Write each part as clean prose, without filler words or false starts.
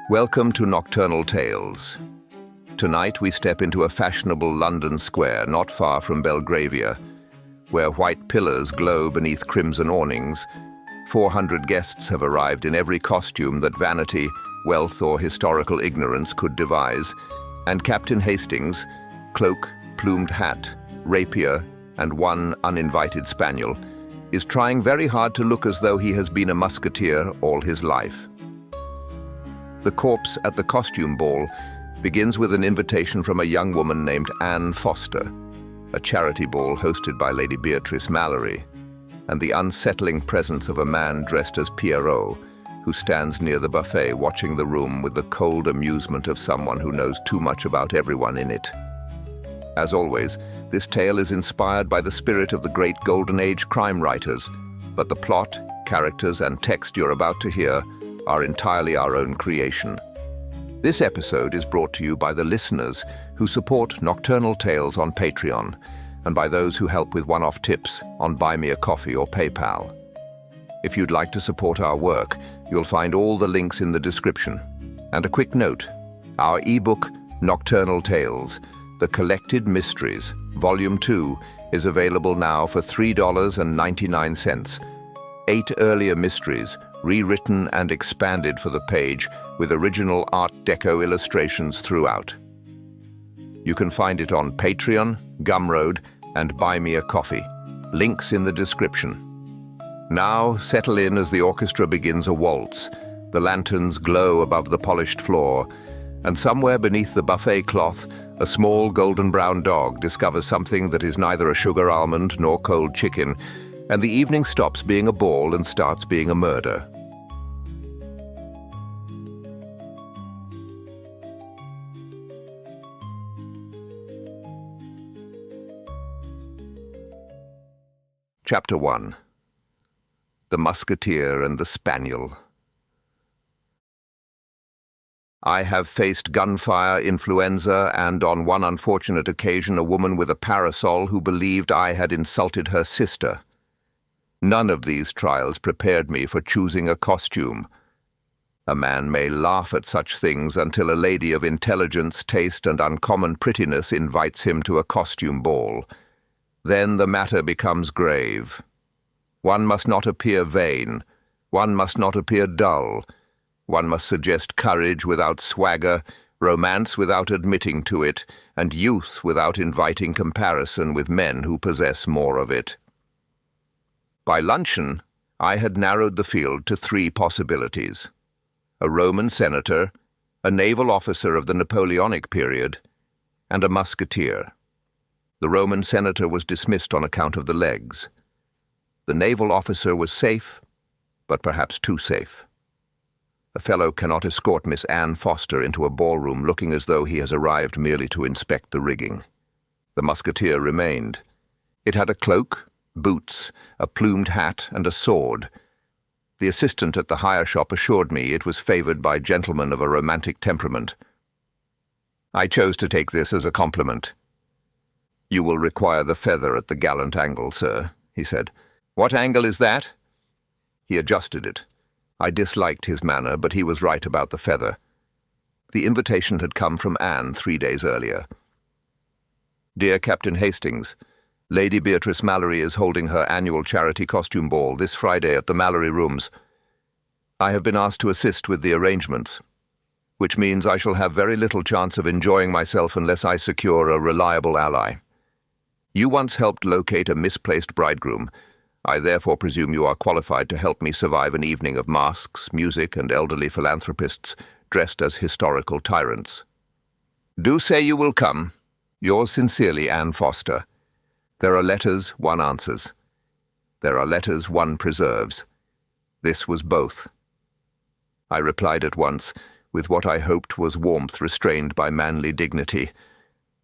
Welcome to Nocturnal Tales. Tonight we step into a fashionable London square not far from Belgravia, where white pillars glow beneath crimson awnings. 400 guests have arrived in every costume that vanity, wealth or historical ignorance could devise, and Captain Hastings, cloak, plumed hat, rapier, and one uninvited spaniel, is trying very hard to look as though he has been a musketeer all his life. The corpse at the costume ball begins with an invitation from a young woman named Anne Foster, a charity ball hosted by Lady Beatrice Mallory, and the unsettling presence of a man dressed as Pierrot, who stands near the buffet watching the room with the cold amusement of someone who knows too much about everyone in it. As always, this tale is inspired by the spirit of the great Golden Age crime writers, but the plot, characters, and text you're about to hear are entirely our own creation. This episode is brought to you by the listeners who support Nocturnal Tales on Patreon, and by those who help with one-off tips on Buy Me a Coffee or PayPal. If you'd like to support our work, you'll find all the links in the description. And a quick note, our ebook, Nocturnal Tales, The Collected Mysteries, Volume 2, is available now for $3.99. 8 earlier mysteries, rewritten and expanded for the page with original Art Deco illustrations throughout. You can find it on Patreon, Gumroad, and Buy Me a Coffee. Links in the description. Now settle in as the orchestra begins a waltz. The lanterns glow above the polished floor, and somewhere beneath the buffet cloth, a small golden-brown dog discovers something that is neither a sugar almond nor cold chicken, and the evening stops being a ball and starts being a murder. Chapter 1. The Musketeer and the Spaniel. I have faced gunfire, influenza, and on one unfortunate occasion a woman with a parasol who believed I had insulted her sister. None of these trials prepared me for choosing a costume. A man may laugh at such things until a lady of intelligence, taste, and uncommon prettiness invites him to a costume ball. Then the matter becomes grave. One must not appear vain. One must not appear dull. One must suggest courage without swagger, romance without admitting to it, and youth without inviting comparison with men who possess more of it. By luncheon, I had narrowed the field to 3 possibilities: a Roman senator, a naval officer of the Napoleonic period, and a musketeer. The Roman senator was dismissed on account of the legs. The naval officer was safe, but perhaps too safe. A fellow cannot escort Miss Anne Foster into a ballroom looking as though he has arrived merely to inspect the rigging. The musketeer remained. It had a cloak, boots, a plumed hat, and a sword. The assistant at the hire shop assured me it was favoured by gentlemen of a romantic temperament. I chose to take this as a compliment. "You will require the feather at the gallant angle, sir," he said. "What angle is that?" He adjusted it. I disliked his manner, but he was right about the feather. The invitation had come from Anne 3 days earlier. "Dear Captain Hastings, Lady Beatrice Mallory is holding her annual charity costume ball this Friday at the Mallory Rooms. I have been asked to assist with the arrangements, which means I shall have very little chance of enjoying myself unless I secure a reliable ally. You once helped locate a misplaced bridegroom. I therefore presume you are qualified to help me survive an evening of masks, music, and elderly philanthropists dressed as historical tyrants. Do say you will come. Yours sincerely, Anne Foster. There are letters, one answers. There are letters, one preserves. This was both." I replied at once, with what I hoped was warmth restrained by manly dignity.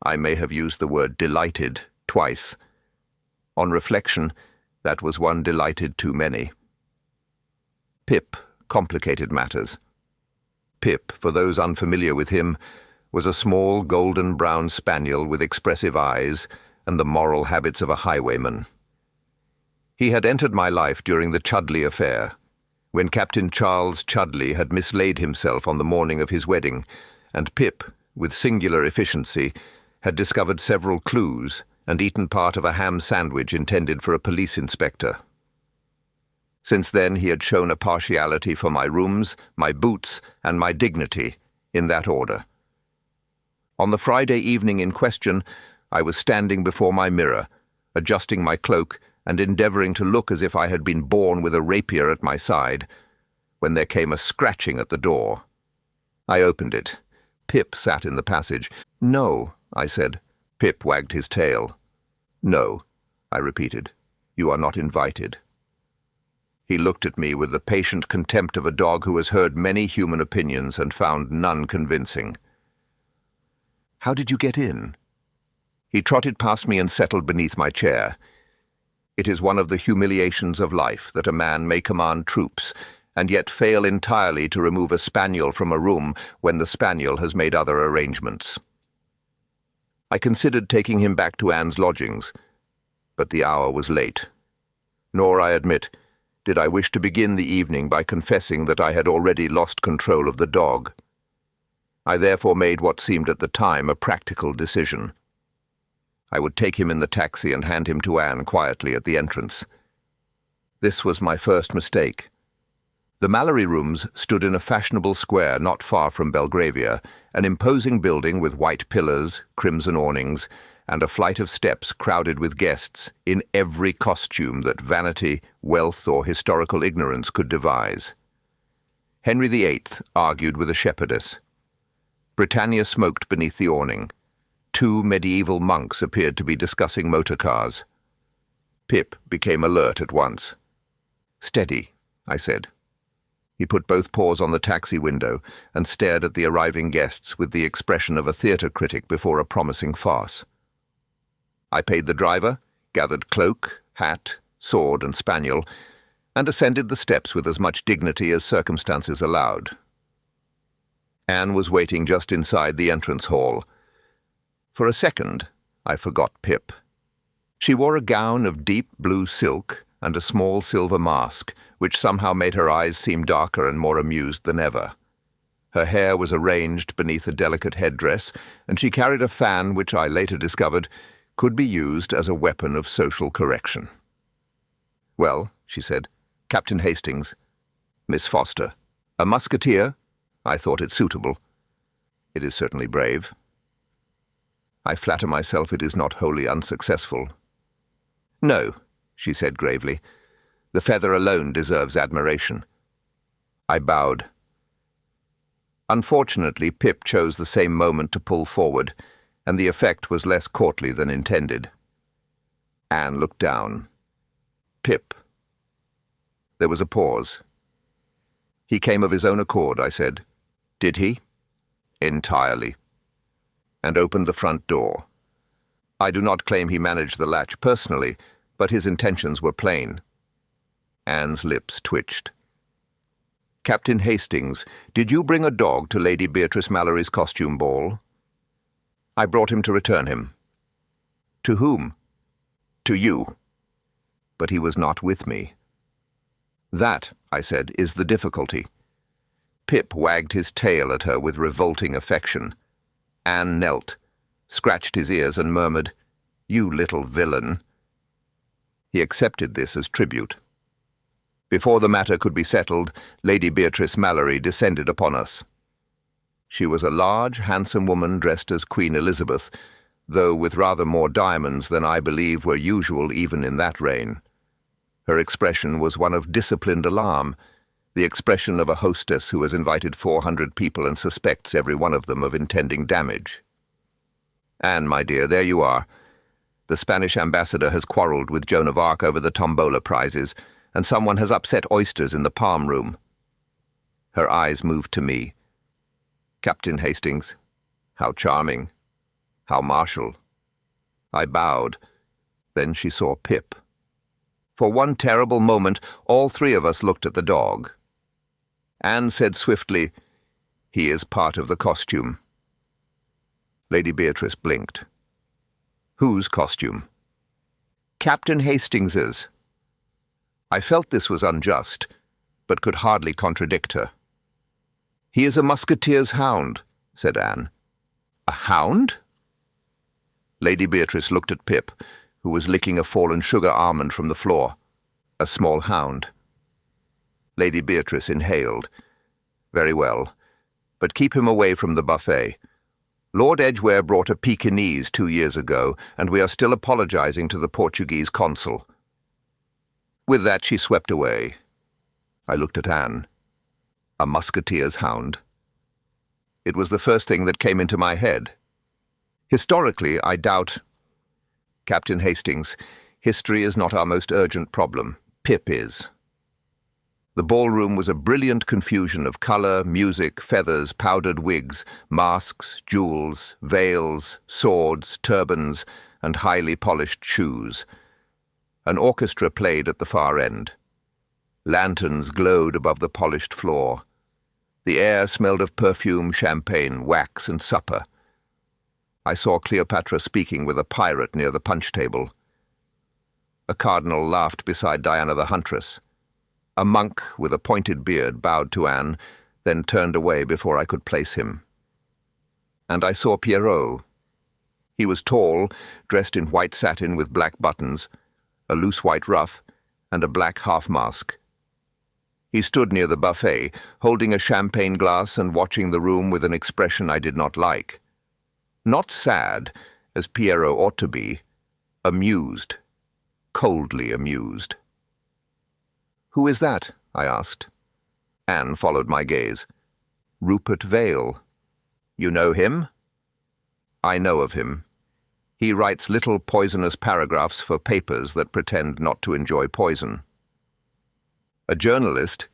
I may have used the word delighted twice. On reflection, that was one delighted too many. Pip complicated matters. Pip, for those unfamiliar with him, was a small golden-brown spaniel with expressive eyes and the moral habits of a highwayman. He had entered my life during the Chudley affair, when Captain Charles Chudley had mislaid himself on the morning of his wedding, and Pip, with singular efficiency, had discovered several clues and eaten part of a ham sandwich intended for a police inspector. Since then he had shown a partiality for my rooms, my boots, and my dignity, in that order. On the Friday evening in question, I was standing before my mirror, adjusting my cloak and endeavouring to look as if I had been born with a rapier at my side, when there came a scratching at the door. I opened it. Pip sat in the passage. "No," I said. Pip wagged his tail. "No," I repeated. "You are not invited." He looked at me with the patient contempt of a dog who has heard many human opinions and found none convincing. "How did you get in?" He trotted past me and settled beneath my chair. It is one of the humiliations of life that a man may command troops, and yet fail entirely to remove a spaniel from a room when the spaniel has made other arrangements. I considered taking him back to Anne's lodgings, but the hour was late. Nor, I admit, did I wish to begin the evening by confessing that I had already lost control of the dog. I therefore made what seemed at the time a practical decision. I would take him in the taxi and hand him to Anne quietly at the entrance. This was my first mistake. The Mallory rooms stood in a fashionable square not far from Belgravia, an imposing building with white pillars, crimson awnings, and a flight of steps crowded with guests in every costume that vanity, wealth, or historical ignorance could devise. Henry VIII argued with a shepherdess. Britannia smoked beneath the awning. 2 medieval monks appeared to be discussing motor cars. Pip became alert at once. "Steady," I said. He put both paws on the taxi window and stared at the arriving guests with the expression of a theatre critic before a promising farce. I paid the driver, gathered cloak, hat, sword, and spaniel, and ascended the steps with as much dignity as circumstances allowed. Anne was waiting just inside the entrance hall. For a second, I forgot Pip. She wore a gown of deep blue silk and a small silver mask, which somehow made her eyes seem darker and more amused than ever. Her hair was arranged beneath a delicate headdress, and she carried a fan which I later discovered could be used as a weapon of social correction. "Well," she said, "Captain Hastings. Miss Foster. A musketeer? I thought it suitable. It is certainly brave. I flatter myself it is not wholly unsuccessful." "No," she said gravely. "The feather alone deserves admiration." I bowed. Unfortunately, Pip chose the same moment to pull forward, and the effect was less courtly than intended. Anne looked down. "Pip." There was a pause. "He came of his own accord," I said. "Did he?" "Entirely." And opened the front door. I do not claim he managed the latch personally, but his intentions were plain. Anne's lips twitched. "Captain Hastings, did you bring a dog to Lady Beatrice Mallory's costume ball?" "I brought him to return him." "To whom?" "To you." "But he was not with me." "That," I said, "is the difficulty." Pip wagged his tail at her with revolting affection. Anne knelt, scratched his ears and murmured, "You little villain." He accepted this as tribute. Before the matter could be settled, Lady Beatrice Mallory descended upon us. She was a large, handsome woman dressed as Queen Elizabeth, though with rather more diamonds than I believe were usual even in that reign. Her expression was one of disciplined alarm, the expression of a hostess who has invited 400 people and suspects every one of them of intending damage. "Anne, my dear, there you are. The Spanish ambassador has quarrelled with Joan of Arc over the tombola prizes, and someone has upset oysters in the palm room." Her eyes moved to me. "Captain Hastings, how charming, how martial." I bowed. Then she saw Pip. For one terrible moment, all 3 of us looked at the dog. Anne said swiftly, "He is part of the costume." Lady Beatrice blinked. "Whose costume?" "Captain Hastings's." I felt this was unjust, but could hardly contradict her. "He is a musketeer's hound," said Anne. "A hound?" Lady Beatrice looked at Pip, who was licking a fallen sugar almond from the floor. "A small hound." Lady Beatrice inhaled. "Very well, but keep him away from the buffet. Lord Edgware brought a Pekingese 2 years ago, and we are still apologizing to the Portuguese consul." With that she swept away. I looked at Anne. A musketeer's hound? It was the first thing that came into my head. Historically, I doubt... Captain Hastings, history is not our most urgent problem. Pip is. The ballroom was a brilliant confusion of colour, music, feathers, powdered wigs, masks, jewels, veils, swords, turbans, and highly polished shoes. An orchestra played at the far end. Lanterns glowed above the polished floor. The air smelled of perfume, champagne, wax, and supper. I saw Cleopatra speaking with a pirate near the punch table. A cardinal laughed beside Diana the Huntress. A monk with a pointed beard bowed to Anne, then turned away before I could place him. And I saw Pierrot. He was tall, dressed in white satin with black buttons, a loose white ruff, and a black half-mask. He stood near the buffet, holding a champagne glass and watching the room with an expression I did not like. Not sad, as Pierrot ought to be, amused, coldly amused. "Who is that?" I asked. Anne followed my gaze. "Rupert Vale. You know him?" "I know of him. He writes little poisonous paragraphs for papers that pretend not to enjoy poison. A journalist,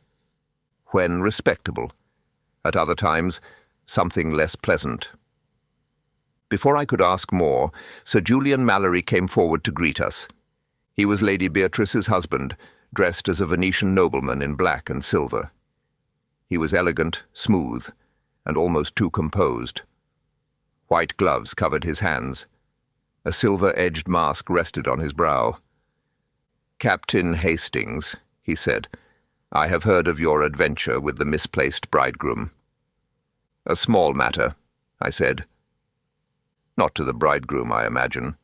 when respectable. At other times, something less pleasant." Before I could ask more, Sir Julian Mallory came forward to greet us. He was Lady Beatrice's husband, dressed as a Venetian nobleman in black and silver. He was elegant, smooth, and almost too composed. White gloves covered his hands. A silver-edged mask rested on his brow. "Captain Hastings," he said, "I have heard of your adventure with the misplaced bridegroom." "A small matter," I said. "Not to the bridegroom, I imagine."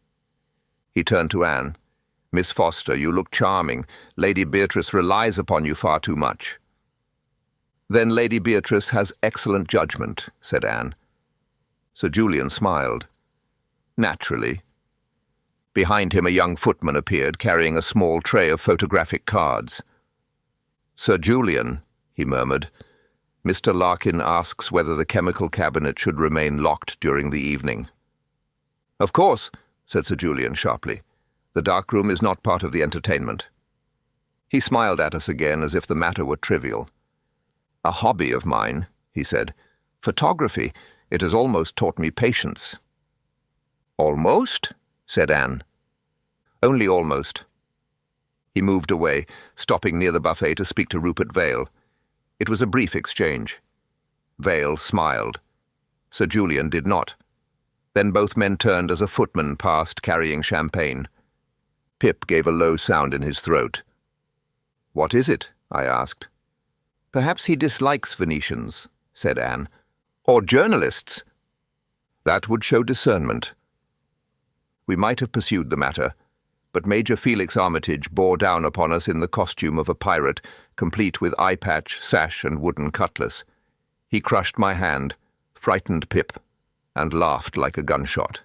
He turned to Anne. "Miss Foster, you look charming. Lady Beatrice relies upon you far too much." "Then Lady Beatrice has excellent judgment," said Anne. Sir Julian smiled. "Naturally." Behind him a young footman appeared, carrying a small tray of photographic cards. "Sir Julian," he murmured, "Mr. Larkin asks whether the chemical cabinet should remain locked during the evening." "Of course," said Sir Julian sharply. "The dark room is not part of the entertainment." He smiled at us again as if the matter were trivial. "A hobby of mine," he said. "Photography. It has almost taught me patience." "Almost?" said Anne. "Only almost." He moved away, stopping near the buffet to speak to Rupert Vale. It was a brief exchange. Vale smiled. Sir Julian did not. Then both men turned as a footman passed carrying champagne. Pip gave a low sound in his throat. "What is it?" I asked. "Perhaps he dislikes Venetians," said Anne. "Or journalists." "That would show discernment." We might have pursued the matter, but Major Felix Armitage bore down upon us in the costume of a pirate, complete with eye patch, sash, and wooden cutlass. He crushed my hand, frightened Pip, and laughed like a gunshot.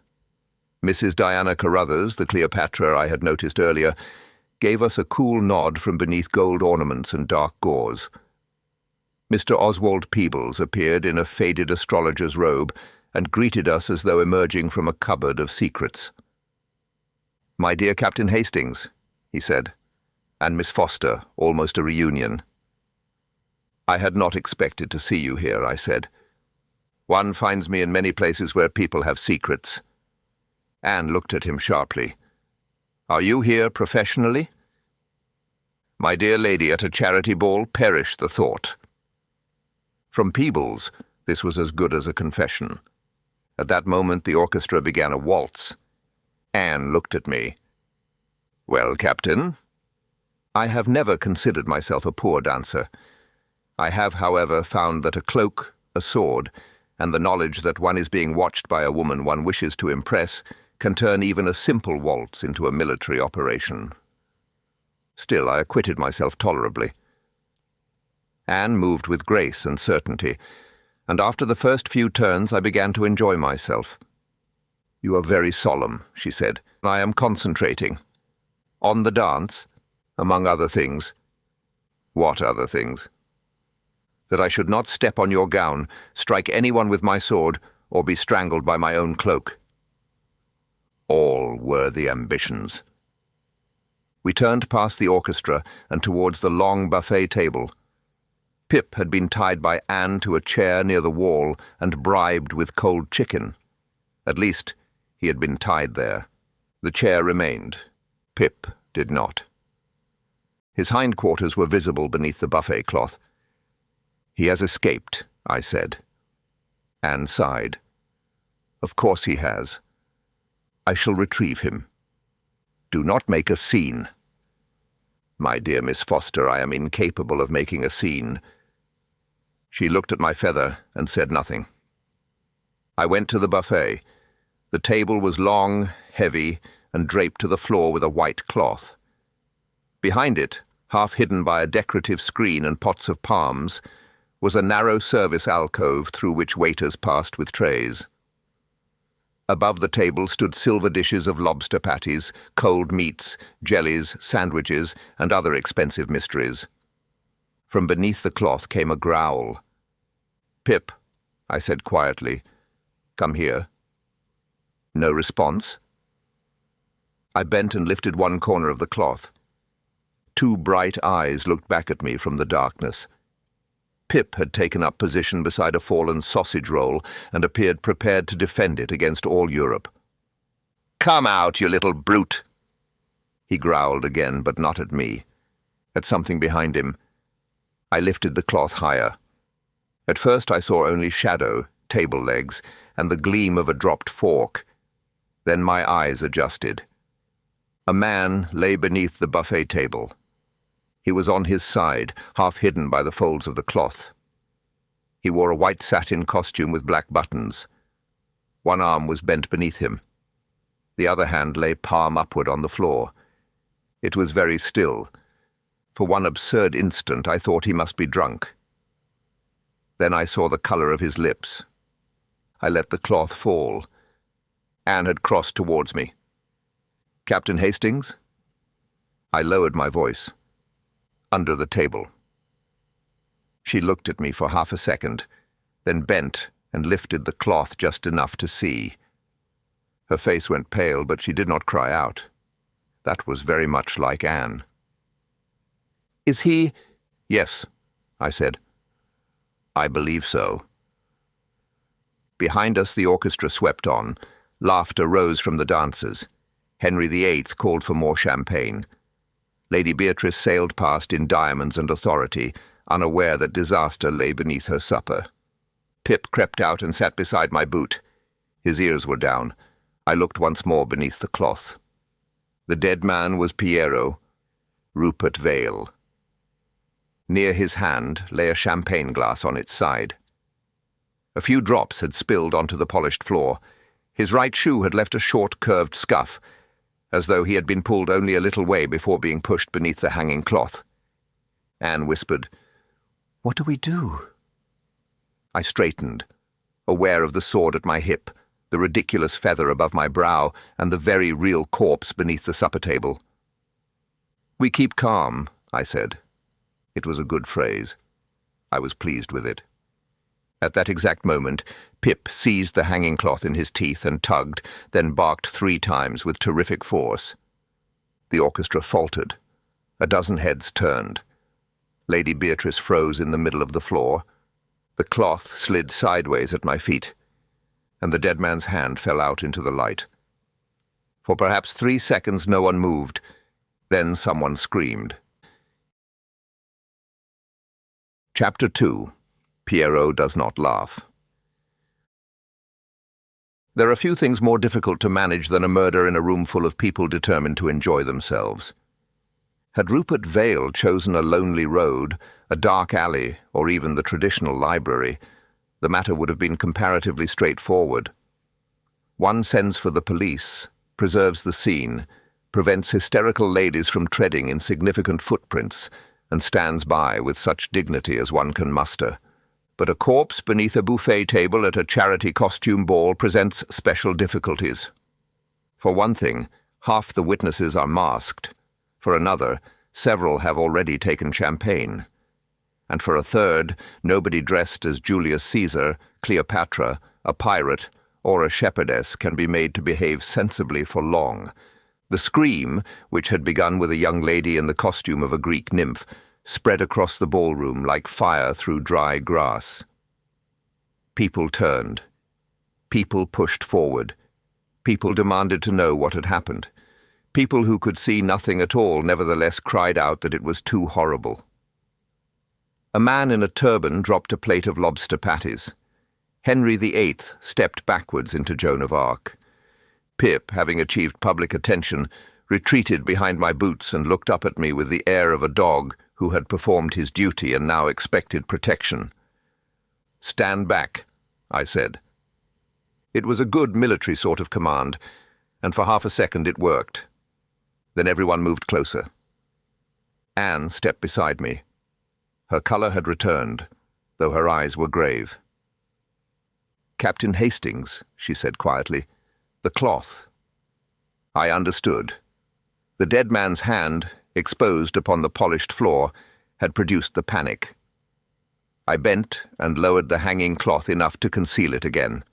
Mrs. Diana Carruthers, the Cleopatra I had noticed earlier, gave us a cool nod from beneath gold ornaments and dark gauze. Mr. Oswald Peebles appeared in a faded astrologer's robe and greeted us as though emerging from a cupboard of secrets. "My dear Captain Hastings," he said, "and Miss Foster, almost a reunion." "I had not expected to see you here," I said. "One finds me in many places where people have secrets." Anne looked at him sharply. "Are you here professionally?" "My dear lady, at a charity ball, perish the thought." From Peebles, this was as good as a confession. At that moment the orchestra began a waltz. Anne looked at me. "Well, Captain?" I have never considered myself a poor dancer, I have, however, found that a cloak, a sword, and the knowledge that one is being watched by a woman one wishes to impress can turn even a simple waltz into a military operation. Still, I acquitted myself tolerably. Anne moved with grace and certainty, and after the first few turns I began to enjoy myself. "You are very solemn," she said. "I am concentrating. On the dance, among other things." "What other things?" "That I should not step on your gown, strike anyone with my sword, or be strangled by my own cloak." All worthy ambitions. We turned past the orchestra and towards the long buffet table. Pip had been tied by Anne to a chair near the wall and bribed with cold chicken. At least, he had been tied there. The chair remained. Pip did not. His hindquarters were visible beneath the buffet cloth. "He has escaped," I said. Anne sighed. "Of course he has. I shall retrieve him. Do not make a scene." "My dear Miss Foster, I am incapable of making a scene." She looked at my feather and said nothing. I went to the buffet. The table was long, heavy, and draped to the floor with a white cloth. Behind it, half hidden by a decorative screen and pots of palms, was a narrow service alcove through which waiters passed with trays. Above the table stood silver dishes of lobster patties, cold meats, jellies, sandwiches, and other expensive mysteries. From beneath the cloth came a growl. "Pip," I said quietly, "come here." No response. I bent and lifted one corner of the cloth. Two bright eyes looked back at me from the darkness. Pip had taken up position beside a fallen sausage roll and appeared prepared to defend it against all Europe. "Come out, you little brute!" He growled again, but not at me. At something behind him. I lifted the cloth higher. At first I saw only shadow, table legs, and the gleam of a dropped fork. Then my eyes adjusted. A man lay beneath the buffet table. He was on his side, half hidden by the folds of the cloth. He wore a white satin costume with black buttons. One arm was bent beneath him. The other hand lay palm upward on the floor. It was very still. For one absurd instant I thought he must be drunk. Then I saw the color of his lips. I let the cloth fall. Anne had crossed towards me. "Captain Hastings?" I lowered my voice. "Under the table." She looked at me for half a second, then bent and lifted the cloth just enough to see. Her face went pale, but she did not cry out. That was very much like Anne. "Is he—" "Yes," I said. "I believe so." Behind us the orchestra swept on. Laughter rose from the dancers. Henry VIII called for more champagne. Lady Beatrice sailed past in diamonds and authority, unaware that disaster lay beneath her supper. Pip crept out and sat beside my boot. His ears were down. I looked once more beneath the cloth. The dead man was Piero, Rupert Vale. Near his hand lay a champagne glass on its side. A few drops had spilled onto the polished floor. His right shoe had left a short, curved scuff, as though he had been pulled only a little way before being pushed beneath the hanging cloth. Anne whispered, "What do we do?" I straightened, aware of the sword at my hip, the ridiculous feather above my brow, and the very real corpse beneath the supper table. "We keep calm," I said. It was a good phrase. I was pleased with it. At that exact moment, Pip seized the hanging cloth in his teeth and tugged, then barked 3 times with terrific force. The orchestra faltered. A dozen heads turned. Lady Beatrice froze in the middle of the floor. The cloth slid sideways at my feet, and the dead man's hand fell out into the light. For perhaps 3 seconds no one moved. Then someone screamed. Chapter 2. Piero does not laugh. There are few things more difficult to manage than a murder in a room full of people determined to enjoy themselves. Had Rupert Vale chosen a lonely road, a dark alley, or even the traditional library, the matter would have been comparatively straightforward. One sends for the police, preserves the scene, prevents hysterical ladies from treading in significant footprints, and stands by with such dignity as one can muster. But a corpse beneath a buffet table at a charity costume ball presents special difficulties. For one thing, half the witnesses are masked. For another, several have already taken champagne. And for a third, nobody dressed as Julius Caesar, Cleopatra, a pirate, or a shepherdess can be made to behave sensibly for long. The scream, which had begun with a young lady in the costume of a Greek nymph, spread across the ballroom like fire through dry grass. People turned. People pushed forward. People demanded to know what had happened. People who could see nothing at all nevertheless cried out that it was too horrible. A man in a turban dropped a plate of lobster patties. Henry VIII stepped backwards into Joan of Arc. Pip, having achieved public attention, retreated behind my boots and looked up at me with the air of a dog who had performed his duty and now expected protection. "Stand back," I said. It was a good military sort of command, and for half a second it worked. Then everyone moved closer. Anne stepped beside me. Her colour had returned, though her eyes were grave. "Captain Hastings," she said quietly, "the cloth." I understood. The dead man's hand, exposed upon the polished floor, had produced the panic. I bent and lowered the hanging cloth enough to conceal it again.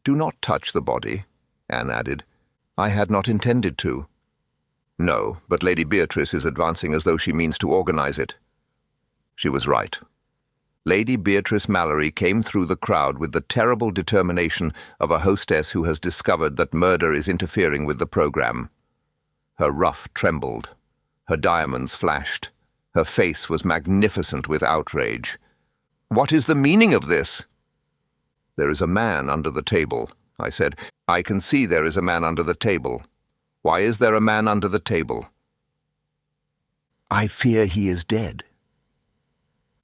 "Do not touch the body," Anne added. "I had not intended to." "No, but Lady Beatrice is advancing as though she means to organize it." She was right. Lady Beatrice Mallory came through the crowd with the terrible determination of a hostess who has discovered that murder is interfering with the program. Her ruff trembled. Her diamonds flashed. Her face was magnificent with outrage. "What is the meaning of this?" "There is a man under the table," I said. "I can see there is a man under the table. Why is there a man under the table?" "I fear he is dead."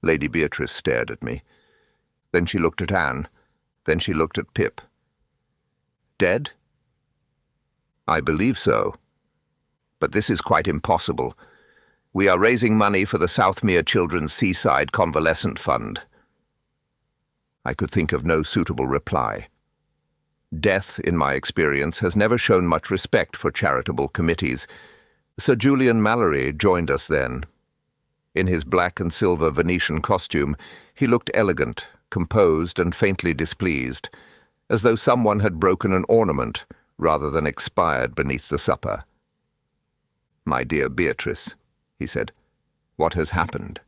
Lady Beatrice stared at me. Then she looked at Anne. Then she looked at Pip. "Dead?" "I believe so. But this is quite impossible. We are raising money for the Southmere Children's Seaside Convalescent Fund." I could think of no suitable reply. Death, in my experience, has never shown much respect for charitable committees. Sir Julian Mallory joined us then. In his black and silver Venetian costume, he looked elegant, composed, and faintly displeased, as though someone had broken an ornament rather than expired beneath the supper. "My dear Beatrice," he said, "what has happened?"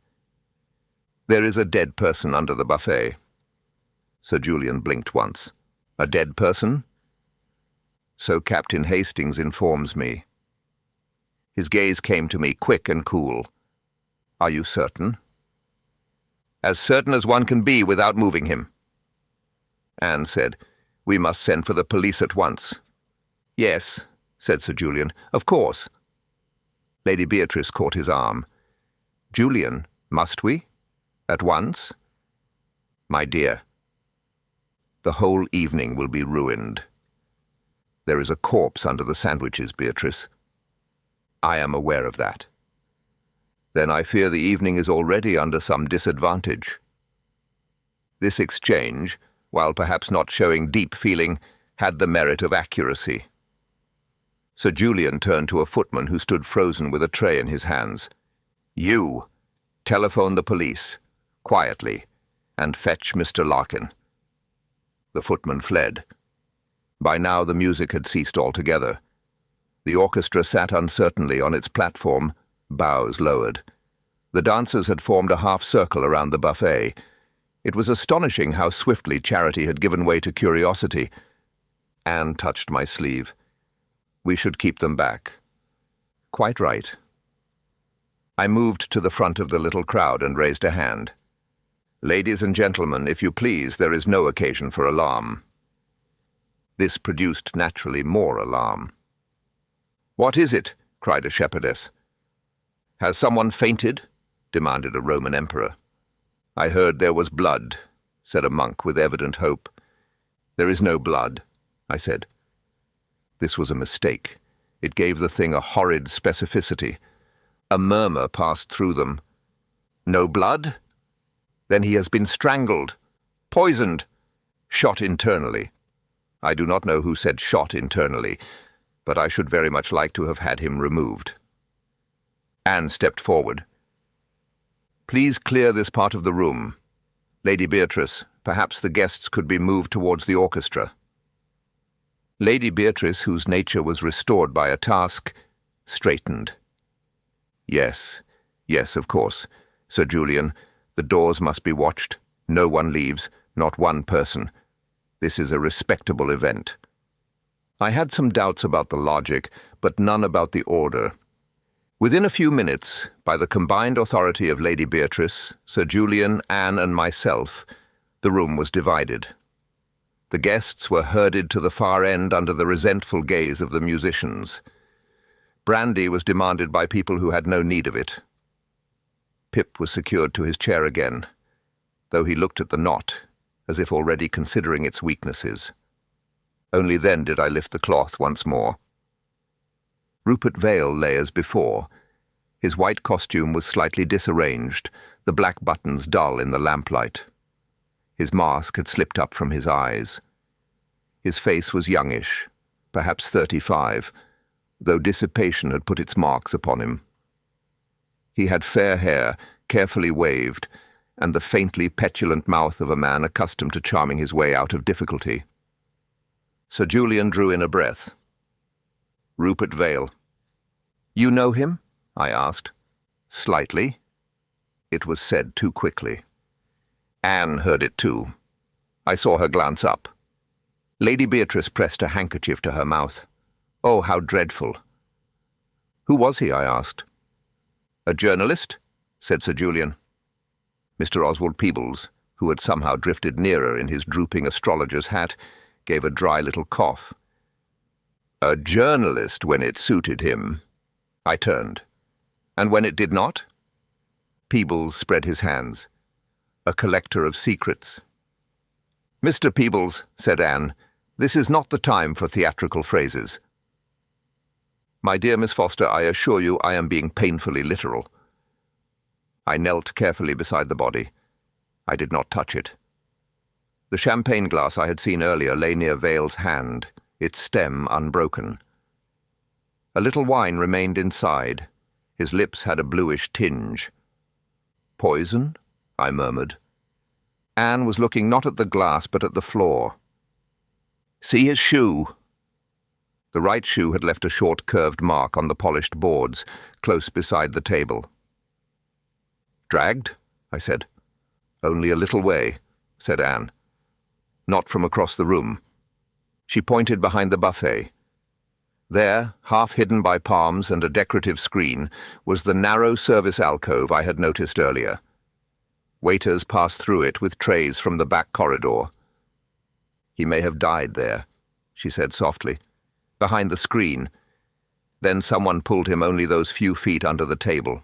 "There is a dead person under the buffet." Sir Julian blinked once. "A dead person?" "So Captain Hastings informs me." His gaze came to me quick and cool. "Are you certain?" "As certain as one can be without moving him." Anne said, "We must send for the police at once." "Yes," said Sir Julian, "of course." Lady Beatrice caught his arm. "Julian, must we? At once?" "My dear, the whole evening will be ruined. There is a corpse under the sandwiches, Beatrice. I am aware of that. Then I fear the evening is already under some disadvantage." This exchange, while perhaps not showing deep feeling, had the merit of accuracy. Sir Julian turned to a footman who stood frozen with a tray in his hands. "You, telephone the police, quietly, and fetch Mr. Larkin." The footman fled. By now the music had ceased altogether. The orchestra sat uncertainly on its platform, bows lowered. The dancers had formed a half-circle around the buffet. It was astonishing how swiftly charity had given way to curiosity. Anne touched my sleeve. "We should keep them back." "Quite right." I moved to the front of the little crowd and raised a hand. "Ladies and gentlemen, if you please, there is no occasion for alarm." This produced naturally more alarm. "What is it?" cried a shepherdess. "Has someone fainted?" demanded a Roman emperor. "I heard there was blood," said a monk with evident hope. "There is no blood," I said. This was a mistake. It gave the thing a horrid specificity. A murmur passed through them. "No blood? Then he has been strangled, poisoned, shot internally." I do not know who said shot internally, but I should very much like to have had him removed. Anne stepped forward. "Please clear this part of the room. Lady Beatrice, perhaps the guests could be moved towards the orchestra." Lady Beatrice, whose nature was restored by a task, straightened. Yes, of course. Sir Julian, the doors must be watched. No one leaves, not one person. This is a respectable event." I had some doubts about the logic, but none about the order. Within a few minutes, by the combined authority of Lady Beatrice, Sir Julian, Anne, and myself, the room was divided. The guests were herded to the far end under the resentful gaze of the musicians. Brandy was demanded by people who had no need of it. Pip was secured to his chair again, though he looked at the knot, as if already considering its weaknesses. Only then did I lift the cloth once more. Rupert Vale lay as before. His white costume was slightly disarranged, the black buttons dull in the lamplight. His mask had slipped up from his eyes. His face was youngish, perhaps 35, though dissipation had put its marks upon him. He had fair hair, carefully waved, and the faintly petulant mouth of a man accustomed to charming his way out of difficulty. Sir Julian drew in a breath. "Rupert Vale." "You know him?" I asked. "Slightly." It was said too quickly. Anne heard it too. I saw her glance up. Lady Beatrice pressed a handkerchief to her mouth. "Oh, how dreadful." "Who was he?" I asked. "A journalist," said Sir Julian. Mr. Oswald Peebles, who had somehow drifted nearer in his drooping astrologer's hat, gave a dry little cough. "A journalist when it suited him." I turned. "And when it did not?" Peebles spread his hands. "A collector of secrets." "Mr. Peebles," said Anne, "this is not the time for theatrical phrases." "My dear Miss Foster, I assure you I am being painfully literal." I knelt carefully beside the body. I did not touch it. The champagne glass I had seen earlier lay near Vale's hand, its stem unbroken. A little wine remained inside. His lips had a bluish tinge. "Poison?" I murmured. Anne was looking not at the glass but at the floor. "See his shoe." The right shoe had left a short curved mark on the polished boards, close beside the table. "Dragged?" I said. "Only a little way," said Anne. "Not from across the room." She pointed behind the buffet. There, half hidden by palms and a decorative screen, was the narrow service alcove I had noticed earlier. Waiters passed through it with trays from the back corridor. "He may have died there," she said softly, "behind the screen. Then someone pulled him only those few feet under the table."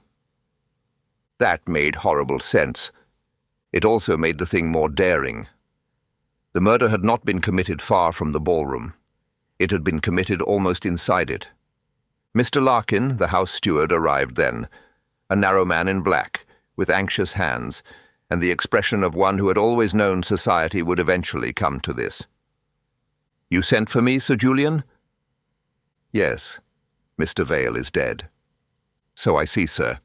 That made horrible sense. It also made the thing more daring. The murder had not been committed far from the ballroom. It had been committed almost inside it. Mr. Larkin, the house steward, arrived then, a narrow man in black, with anxious hands, and the expression of one who had always known society would eventually come to this. "You sent for me, Sir Julian?" "Yes. Mr. Vale is dead." "So I see, sir."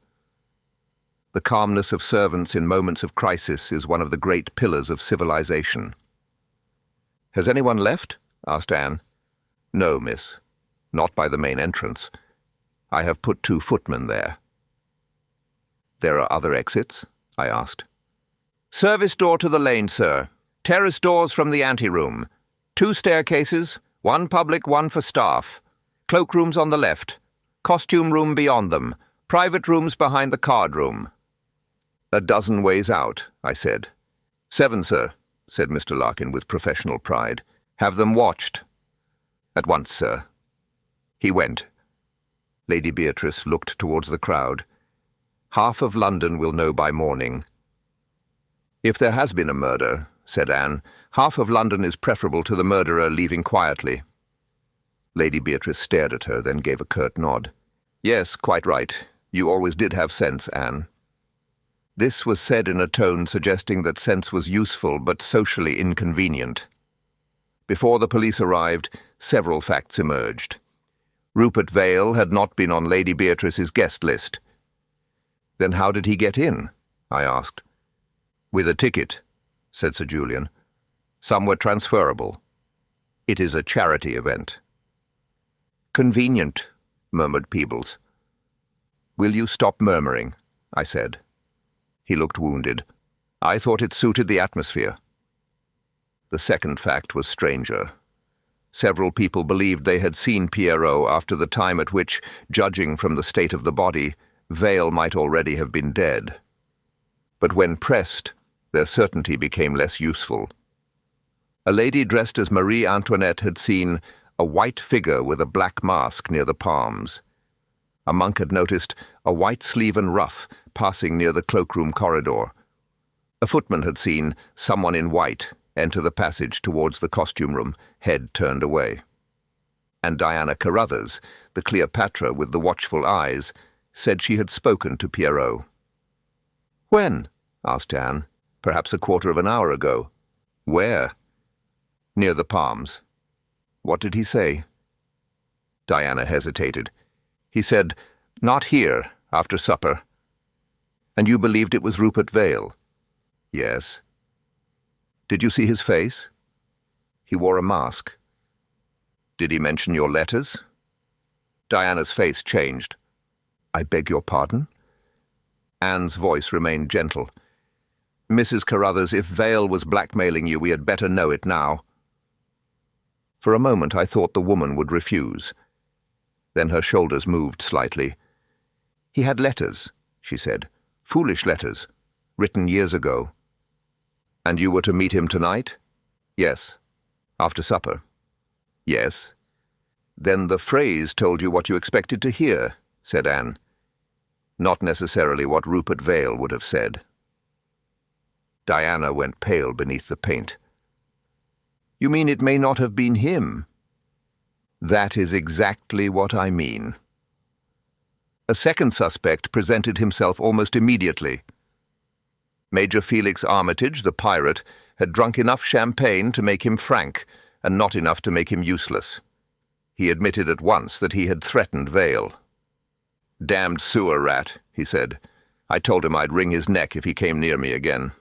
The calmness of servants in moments of crisis is one of the great pillars of civilization. "Has anyone left?" asked Anne. "No, miss. Not by the main entrance. I have put 2 footmen there." "There are other exits?" I asked. "Service door to the lane, sir. Terrace doors from the anteroom. 2 staircases, 1 public, 1 for staff. Cloakrooms on the left. Costume room beyond them. Private rooms behind the card room." "A dozen ways out," I said. "7, sir," said Mr. Larkin with professional pride. "Have them watched." "At once, sir." He went. Lady Beatrice looked towards the crowd. Half of London will know by morning. If there has been a murder, said Anne, half of London is preferable to the murderer leaving quietly. Lady Beatrice stared at her, then gave a curt nod. Yes, quite right. You always did have sense, Anne. This was said in a tone suggesting that sense was useful but socially inconvenient. Before the police arrived, several facts emerged. Rupert Vale had not been on Lady Beatrice's guest list. Then how did he get in? I asked. With a ticket, said Sir Julian. Some were transferable. It is a charity event. Convenient, murmured Peebles. Will you stop murmuring? I said. He looked wounded. I thought it suited the atmosphere. The second fact was stranger. Several people believed they had seen Pierrot after the time at which, judging from the state of the body, Vale might already have been dead. But when pressed, their certainty became less useful. A lady dressed as Marie Antoinette had seen a white figure with a black mask near the palms. A monk had noticed a white sleeve and ruff passing near the cloakroom corridor. A footman had seen someone in white enter the passage towards the costume room, head turned away. And Diana Carruthers, the Cleopatra with the watchful eyes, said she had spoken to Pierrot. When? Asked Anne. Perhaps a quarter of an hour ago. Where? Near the palms. What did he say? Diana hesitated. He said, not here, after supper. And you believed it was Rupert Vale? Yes. Did you see his face? He wore a mask. Did he mention your letters? Diana's face changed. I beg your pardon? Anne's voice remained gentle. Mrs. Carruthers, if Vale was blackmailing you, we had better know it now. For a moment I thought the woman would refuse. Then her shoulders moved slightly. He had letters, she said. Foolish letters, written years ago. And you were to meet him tonight? Yes. After supper? Yes. Then the phrase told you what you expected to hear, said Anne. Not necessarily what Rupert Vale would have said. Diana went pale beneath the paint. You mean it may not have been him? That is exactly what I mean. A second suspect presented himself almost immediately. Major Felix Armitage, the pirate, had drunk enough champagne to make him frank, and not enough to make him useless. He admitted at once that he had threatened Vale. Damned sewer rat, he said. I told him I'd wring his neck if he came near me again.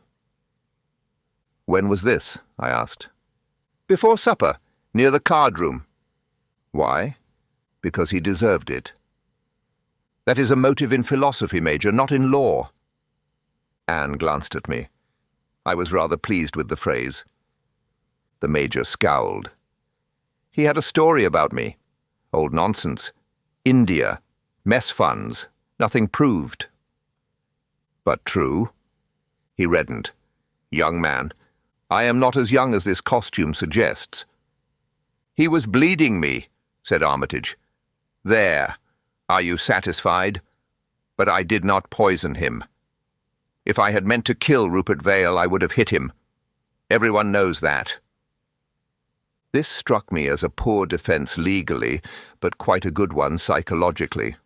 When was this? I asked. Before supper, near the card room. Why? Because he deserved it. That is a motive in philosophy, Major, not in law. Anne glanced at me. I was rather pleased with the phrase. The Major scowled. He had a story about me. Old nonsense. India. Mess funds. Nothing proved. But true. He reddened. Young man, I am not as young as this costume suggests. He was bleeding me, said Armitage. There. Are you satisfied? But I did not poison him. If I had meant to kill Rupert Vale, I would have hit him. Everyone knows that. This struck me as a poor defense legally, but quite a good one psychologically.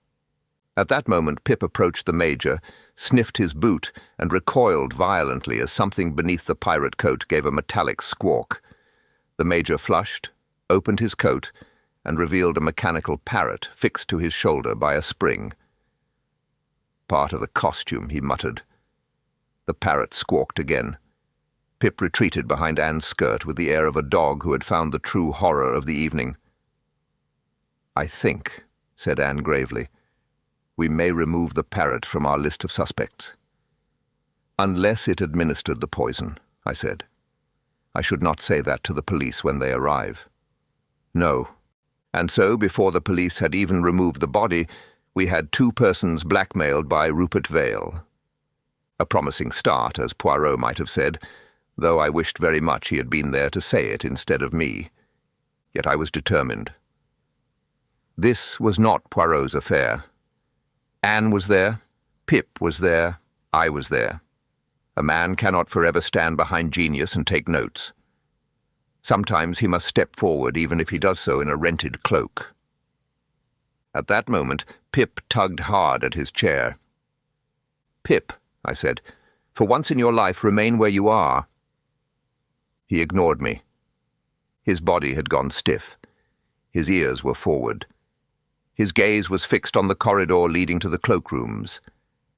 At that moment Pip approached the Major, sniffed his boot, and recoiled violently as something beneath the pirate coat gave a metallic squawk. The Major flushed, opened his coat, and revealed a mechanical parrot fixed to his shoulder by a spring. Part of the costume, he muttered. The parrot squawked again. Pip retreated behind Anne's skirt with the air of a dog who had found the true horror of the evening. I think, said Anne gravely, we may remove the parrot from our list of suspects. Unless it administered the poison, I said. I should not say that to the police when they arrive. No. And so, before the police had even removed the body, we had 2 persons blackmailed by Rupert Vale. A promising start, as Poirot might have said, though I wished very much he had been there to say it instead of me. Yet I was determined. This was not Poirot's affair. Anne was there, Pip was there, I was there. A man cannot forever stand behind genius and take notes. Sometimes he must step forward even if he does so in a rented cloak. At that moment, Pip tugged hard at his chair. "Pip," I said, "for once in your life remain where you are." He ignored me. His body had gone stiff. His ears were forward. His gaze was fixed on the corridor leading to the cloakrooms.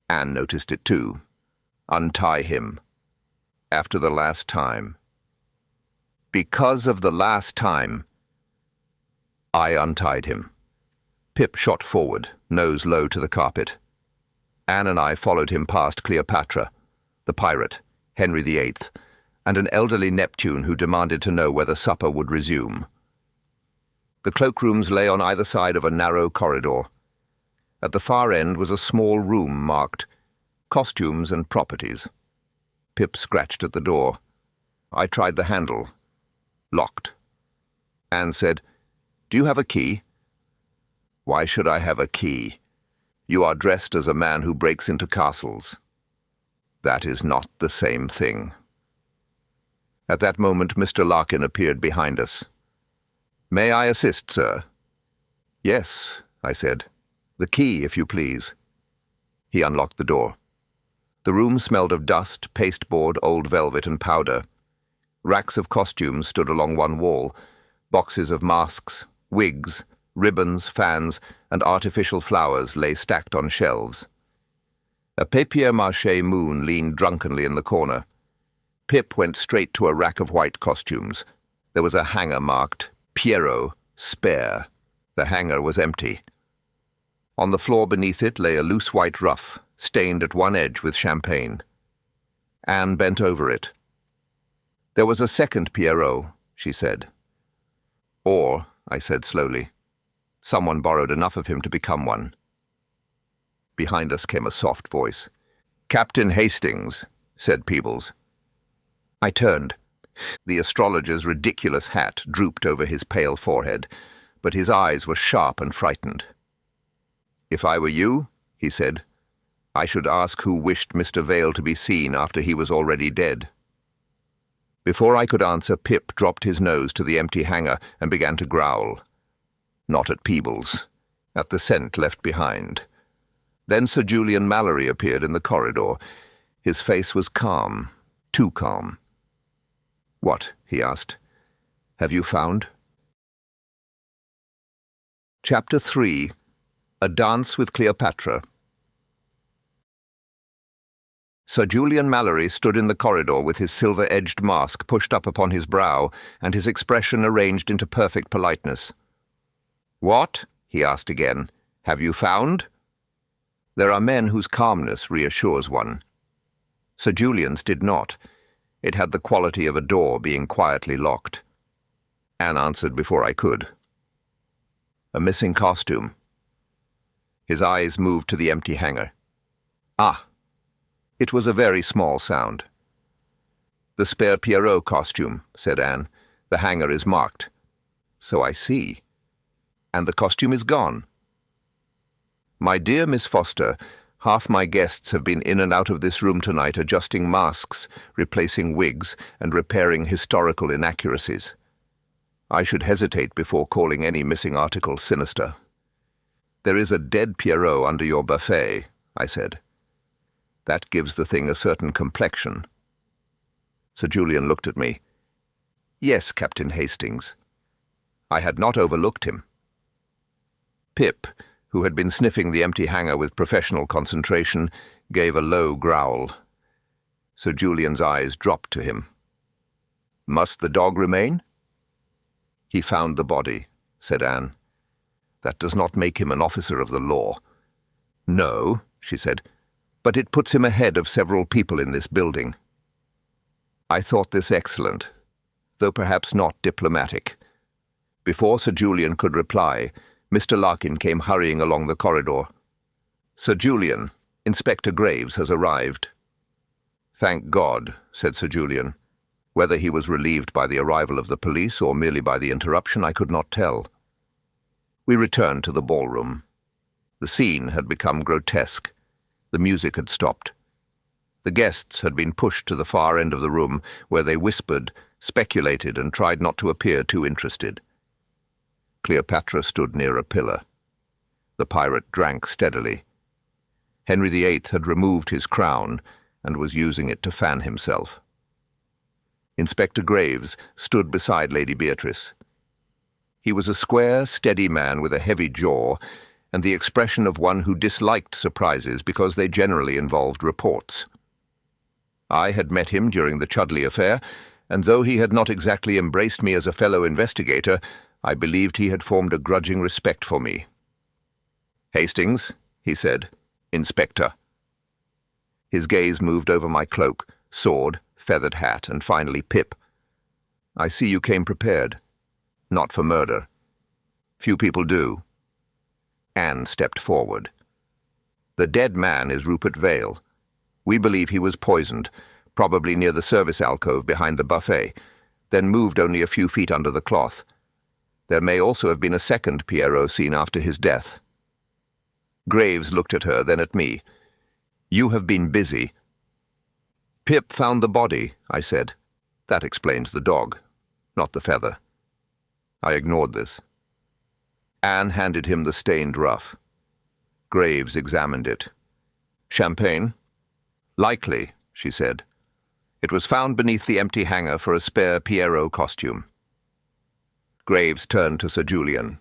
Anne noticed it too. "Untie him. After the last time." Because of the last time. I untied him. Pip shot forward, nose low to the carpet. Anne and I followed him past Cleopatra, the pirate, Henry VIII, and an elderly Neptune who demanded to know whether supper would resume. The cloakrooms lay on either side of a narrow corridor. At the far end was a small room marked Costumes and Properties. Pip scratched at the door. I tried the handle. Locked. Anne said, "Do you have a key?" "Why should I have a key? You are dressed as a man who breaks into castles." "That is not the same thing." At that moment Mr. Larkin appeared behind us. "May I assist, sir?" "Yes," I said. "The key, if you please." He unlocked the door. The room smelled of dust, pasteboard, old velvet, and powder. Racks of costumes stood along one wall, boxes of masks, wigs, ribbons, fans, and artificial flowers lay stacked on shelves. A papier-mâché moon leaned drunkenly in the corner. Pip went straight to a rack of white costumes. There was a hanger marked Pierrot, Spare. The hanger was empty. On the floor beneath it lay a loose white ruff, stained at one edge with champagne. Anne bent over it. "There was a second Pierrot," she said. "Or," I said slowly, "someone borrowed enough of him to become one." Behind us came a soft voice. "Captain Hastings," said Peebles. I turned. The astrologer's ridiculous hat drooped over his pale forehead, but his eyes were sharp and frightened. "If I were you," he said, "I should ask who wished Mr. Vale to be seen after he was already dead." Before I could answer, Pip dropped his nose to the empty hanger and began to growl. Not at Peebles, at the scent left behind. Then Sir Julian Mallory appeared in the corridor. His face was calm, too calm. "What?" he asked. "Have you found?" Chapter 3. A Dance with Cleopatra. Sir Julian Mallory stood in the corridor with his silver-edged mask pushed up upon his brow and his expression arranged into perfect politeness. "What?" he asked again. "Have you found?" There are men whose calmness reassures one. Sir Julian's did not. It had the quality of a door being quietly locked. Anne answered before I could. "A missing costume." His eyes moved to the empty hanger. "Ah!" It was a very small sound. "The spare Pierrot costume," said Anne. "The hanger is marked." "So I see. And the costume is gone." "My dear Miss Foster, half my guests have been in and out of this room tonight adjusting masks, replacing wigs, and repairing historical inaccuracies. I should hesitate before calling any missing article sinister." "There is a dead Pierrot under your buffet," I said. "That gives the thing a certain complexion." Sir Julian looked at me. "Yes, Captain Hastings." I had not overlooked him. Pip, who had been sniffing the empty hanger with professional concentration, gave a low growl. Sir Julian's eyes dropped to him. "Must the dog remain?" "He found the body," said Anne. "That does not make him an officer of the law." "No," she said, "but it puts him ahead of several people in this building." I thought this excellent, though perhaps not diplomatic. Before Sir Julian could reply, Mr. Larkin came hurrying along the corridor. "Sir Julian, Inspector Graves has arrived." "Thank God," said Sir Julian. Whether he was relieved by the arrival of the police or merely by the interruption, I could not tell. We returned to the ballroom. The scene had become grotesque. The music had stopped. The guests had been pushed to the far end of the room, where they whispered, speculated, and tried not to appear too interested. Cleopatra stood near a pillar. The pirate drank steadily. Henry VIII had removed his crown and was using it to fan himself. Inspector Graves stood beside Lady Beatrice. He was a square, steady man with a heavy jaw and the expression of one who disliked surprises because they generally involved reports. I had met him during the Chudley affair, and though he had not exactly embraced me as a fellow investigator, I believed he had formed a grudging respect for me. "Hastings," he said, "Inspector." His gaze moved over my cloak, sword, feathered hat, and finally Pip. "I see you came prepared. Not for murder. Few people do." Anne stepped forward. "The dead man is Rupert Vale. We believe he was poisoned, probably near the service alcove behind the buffet, then moved only a few feet under the cloth. There may also have been a second Pierrot seen after his death." Graves looked at her, then at me. "You have been busy." "Pip found the body," I said. "That explains the dog, not the feather." I ignored this. Anne handed him the stained ruff. Graves examined it. "Champagne?" "Likely," she said. "It was found beneath the empty hanger for a spare Pierrot costume." Graves turned to Sir Julian.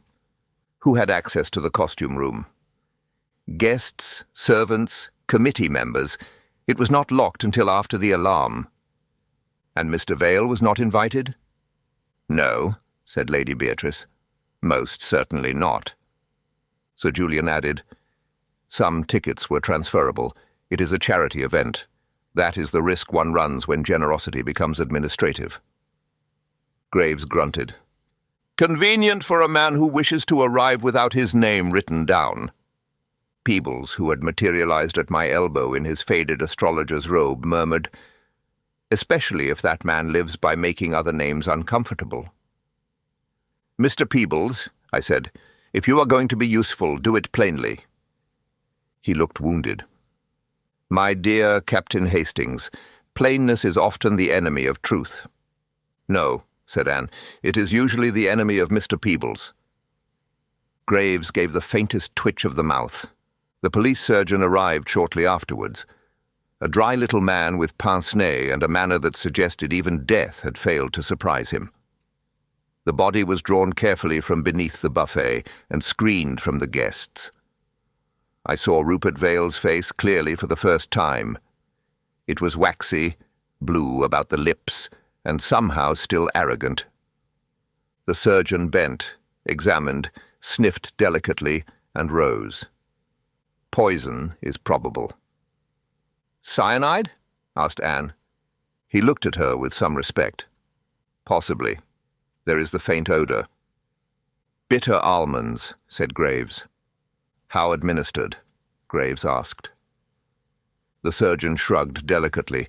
"Who had access to the costume room?" "Guests, servants, committee members. It was not locked until after the alarm." "And Mr. Vale was not invited?" "No," said Lady Beatrice. "Most certainly not." Sir Julian added, "Some tickets were transferable. It is a charity event. That is the risk one runs when generosity becomes administrative." Graves grunted. "Convenient for a man who wishes to arrive without his name written down." Peebles, who had materialized at my elbow in his faded astrologer's robe, murmured, "Especially if that man lives by making other names uncomfortable." "Mr. Peebles," I said, "if you are going to be useful, do it plainly." He looked wounded. "My dear Captain Hastings, plainness is often the enemy of truth." "No," said Anne, "it is usually the enemy of Mr. Peebles." Graves gave the faintest twitch of the mouth. The police surgeon arrived shortly afterwards. A dry little man with pince-nez and a manner that suggested even death had failed to surprise him. The body was drawn carefully from beneath the buffet and screened from the guests. I saw Rupert Vale's face clearly for the first time. It was waxy, blue about the lips, and somehow still arrogant. The surgeon bent, examined, sniffed delicately, and rose. "Poison is probable." "Cyanide?" asked Anne. He looked at her with some respect. "Possibly. There is the faint odor." "Bitter almonds," said Graves. "How administered?" Graves asked. The surgeon shrugged delicately.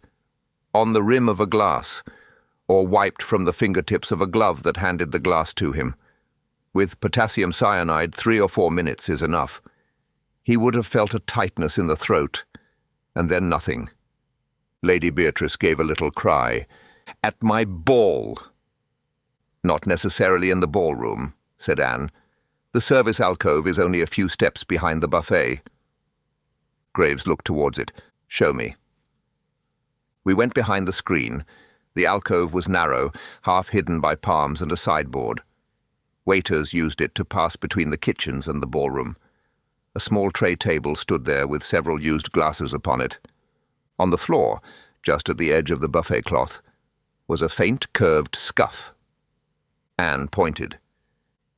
"On the rim of a glass, or wiped from the fingertips of a glove that handed the glass to him. With potassium cyanide, 3 or 4 minutes is enough. He would have felt a tightness in the throat, and then nothing." Lady Beatrice gave a little cry. "At my ball!" "Not necessarily in the ballroom," said Anne. "The service alcove is only a few steps behind the buffet." Graves looked towards it. "Show me." We went behind the screen. The alcove was narrow, half hidden by palms and a sideboard. Waiters used it to pass between the kitchens and the ballroom. A small tray table stood there with several used glasses upon it. On the floor, just at the edge of the buffet cloth, was a faint curved scuff. Anne pointed.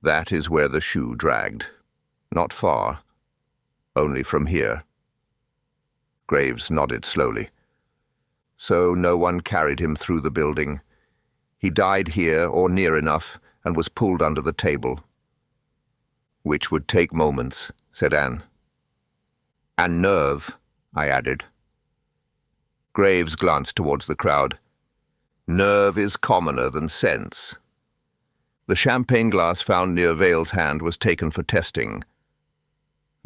"That is where the shoe dragged. Not far. Only from here." Graves nodded slowly. "So no one carried him through the building. He died here or near enough and was pulled under the table." "Which would take moments," said Anne. "And nerve," I added. Graves glanced towards the crowd. "Nerve is commoner than sense." The champagne glass found near Vale's hand was taken for testing.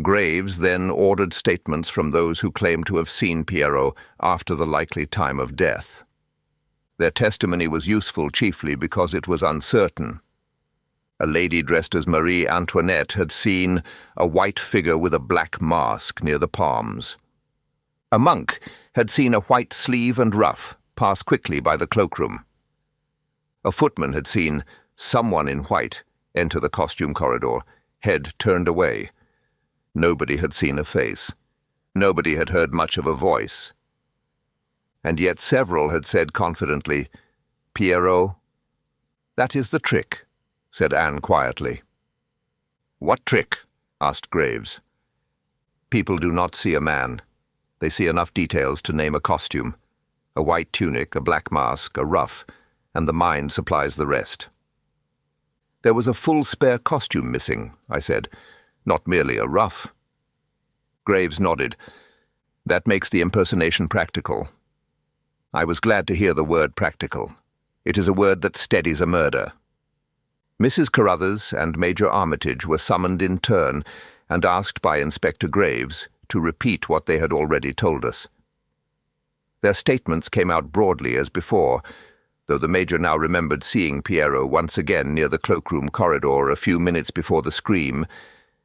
Graves then ordered statements from those who claimed to have seen Pierrot after the likely time of death. Their testimony was useful chiefly because it was uncertain. A lady dressed as Marie Antoinette had seen a white figure with a black mask near the palms. A monk had seen a white sleeve and ruff pass quickly by the cloakroom. A footman had seen someone in white enter the costume corridor, head turned away. Nobody had seen a face. Nobody had heard much of a voice. And yet several had said confidently, "Pierrot." "That is the trick," said Anne quietly. "What trick?" asked Graves. People do not see a man. They see enough details to name a costume. A white tunic, a black mask, a ruff, and the mind supplies the rest. "There was a full spare costume missing," I said, "not merely a ruff." Graves nodded. "That makes the impersonation practical." I was glad to hear the word practical. It is a word that steadies a murder. Mrs. Carruthers and Major Armitage were summoned in turn and asked by Inspector Graves to repeat what they had already told us. Their statements came out broadly as before, though the Major now remembered seeing Pierrot once again near the cloakroom corridor a few minutes before the scream,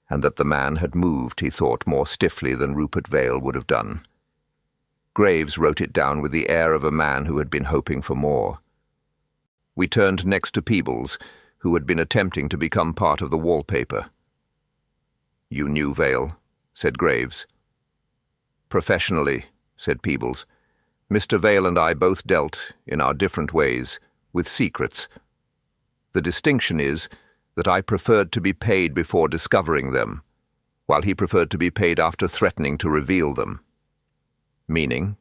and that the man had moved, he thought, more stiffly than Rupert Vale would have done. Graves wrote it down with the air of a man who had been hoping for more. We turned next to Peebles, who had been attempting to become part of the wallpaper. "You knew Vale," said Graves. "Professionally," said Peebles. "Mr. Vale and I both dealt, in our different ways, with secrets. The distinction is that I preferred to be paid before discovering them, while he preferred to be paid after threatening to reveal them. Meaning?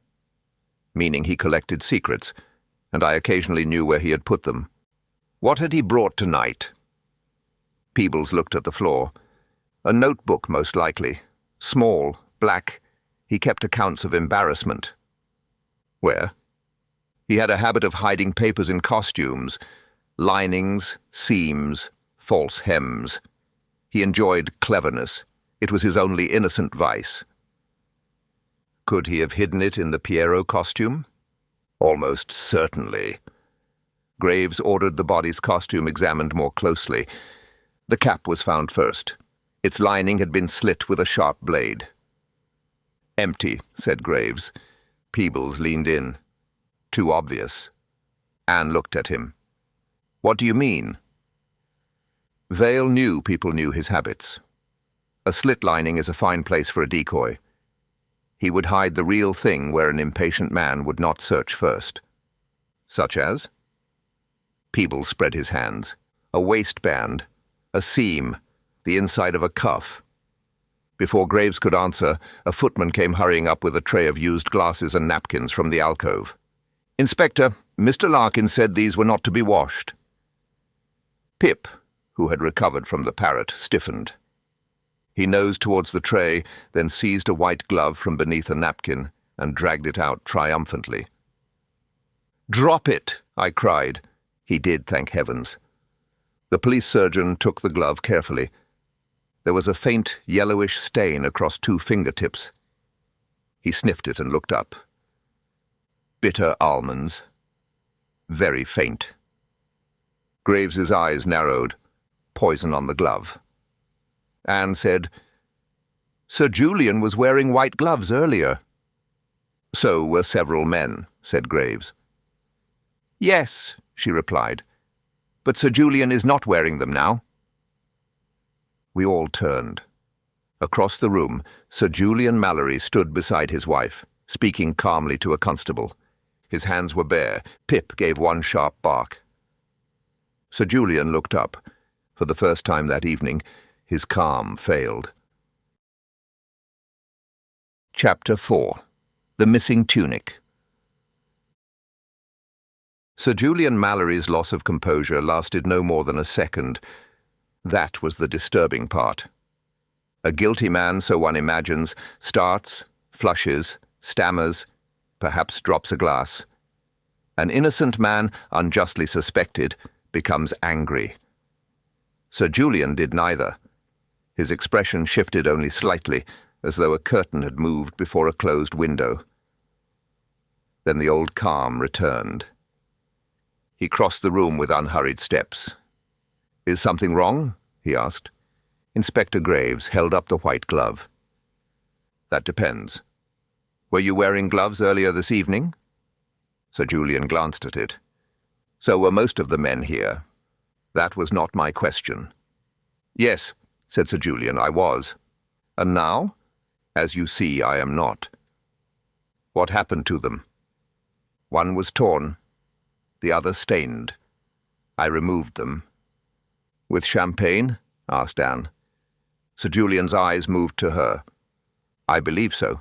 Meaning he collected secrets, and I occasionally knew where he had put them. What had he brought tonight?" Peebles looked at the floor. "A notebook, most likely. Small, black. He kept accounts of embarrassment." "Where?" "He had a habit of hiding papers in costumes, linings, seams, false hems. He enjoyed cleverness. It was his only innocent vice." "Could he have hidden it in the Pierrot costume?" "Almost certainly." Graves ordered the body's costume examined more closely. The cap was found first. Its lining had been slit with a sharp blade. "Empty," said Graves. Peebles leaned in. "Too obvious." Anne looked at him. "What do you mean?" Vale knew people knew his habits. A slit lining is a fine place for a decoy. He would hide the real thing where an impatient man would not search first. "Such as?" Peebles spread his hands. "A waistband, a seam, the inside of a cuff." Before Graves could answer, a footman came hurrying up with a tray of used glasses and napkins from the alcove. "Inspector, Mr. Larkin said these were not to be washed." Pip, who had recovered from the parrot, stiffened. He nosed towards the tray, then seized a white glove from beneath a napkin and dragged it out triumphantly. "Drop it!" I cried. He did, thank heavens. The police surgeon took the glove carefully. There was a faint yellowish stain across 2 fingertips. He sniffed it and looked up. Bitter almonds. Very faint. Graves's eyes narrowed. Poison on the glove. Anne said, "Sir Julian was wearing white gloves earlier." "So were several men," said Graves. "Yes," she replied, "but Sir Julian is not wearing them now." We all turned. Across the room, Sir Julian Mallory stood beside his wife, speaking calmly to a constable. His hands were bare. Pip gave one sharp bark. Sir Julian looked up. For the first time that evening, his calm failed. Chapter 4. The Missing Tunic. Sir Julian Mallory's loss of composure lasted no more than a second. That was the disturbing part. A guilty man, so one imagines, starts, flushes, stammers, perhaps drops a glass. An innocent man, unjustly suspected, becomes angry. Sir Julian did neither. His expression shifted only slightly, as though a curtain had moved before a closed window. Then the old calm returned. He crossed the room with unhurried steps. "Is something wrong?" he asked. Inspector Graves held up the white glove. "That depends. Were you wearing gloves earlier this evening?" Sir Julian glanced at it. "So were most of the men here. That was not my question." "Yes," said Sir Julian, "I was. And now? As you see, I am not." "What happened to them?" "One was torn, the other stained. I removed them." "With champagne?" asked Anne. Sir Julian's eyes moved to her. "I believe so."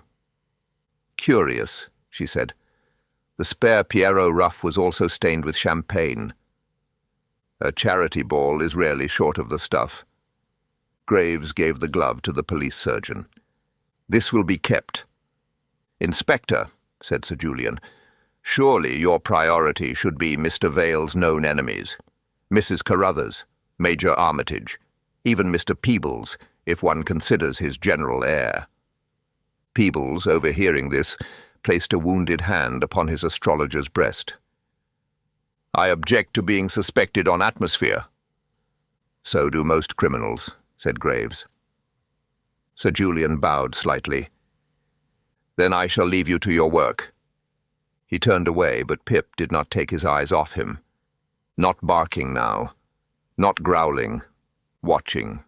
"Curious," she said. "The spare Pierrot ruff was also stained with champagne. A charity ball is rarely short of the stuff." Graves gave the glove to the police surgeon. "This will be kept." "Inspector," said Sir Julian, "surely your priority should be Mr. Vale's known enemies. Mrs. Carruthers, Major Armitage, even Mr. Peebles, if one considers his general air." Peebles, overhearing this, placed a wounded hand upon his astrologer's breast. "I object to being suspected on atmosphere." "So do most criminals," said Graves. Sir Julian bowed slightly. "Then I shall leave you to your work." He turned away, but Pip did not take his eyes off him. Not barking now, not growling, watching.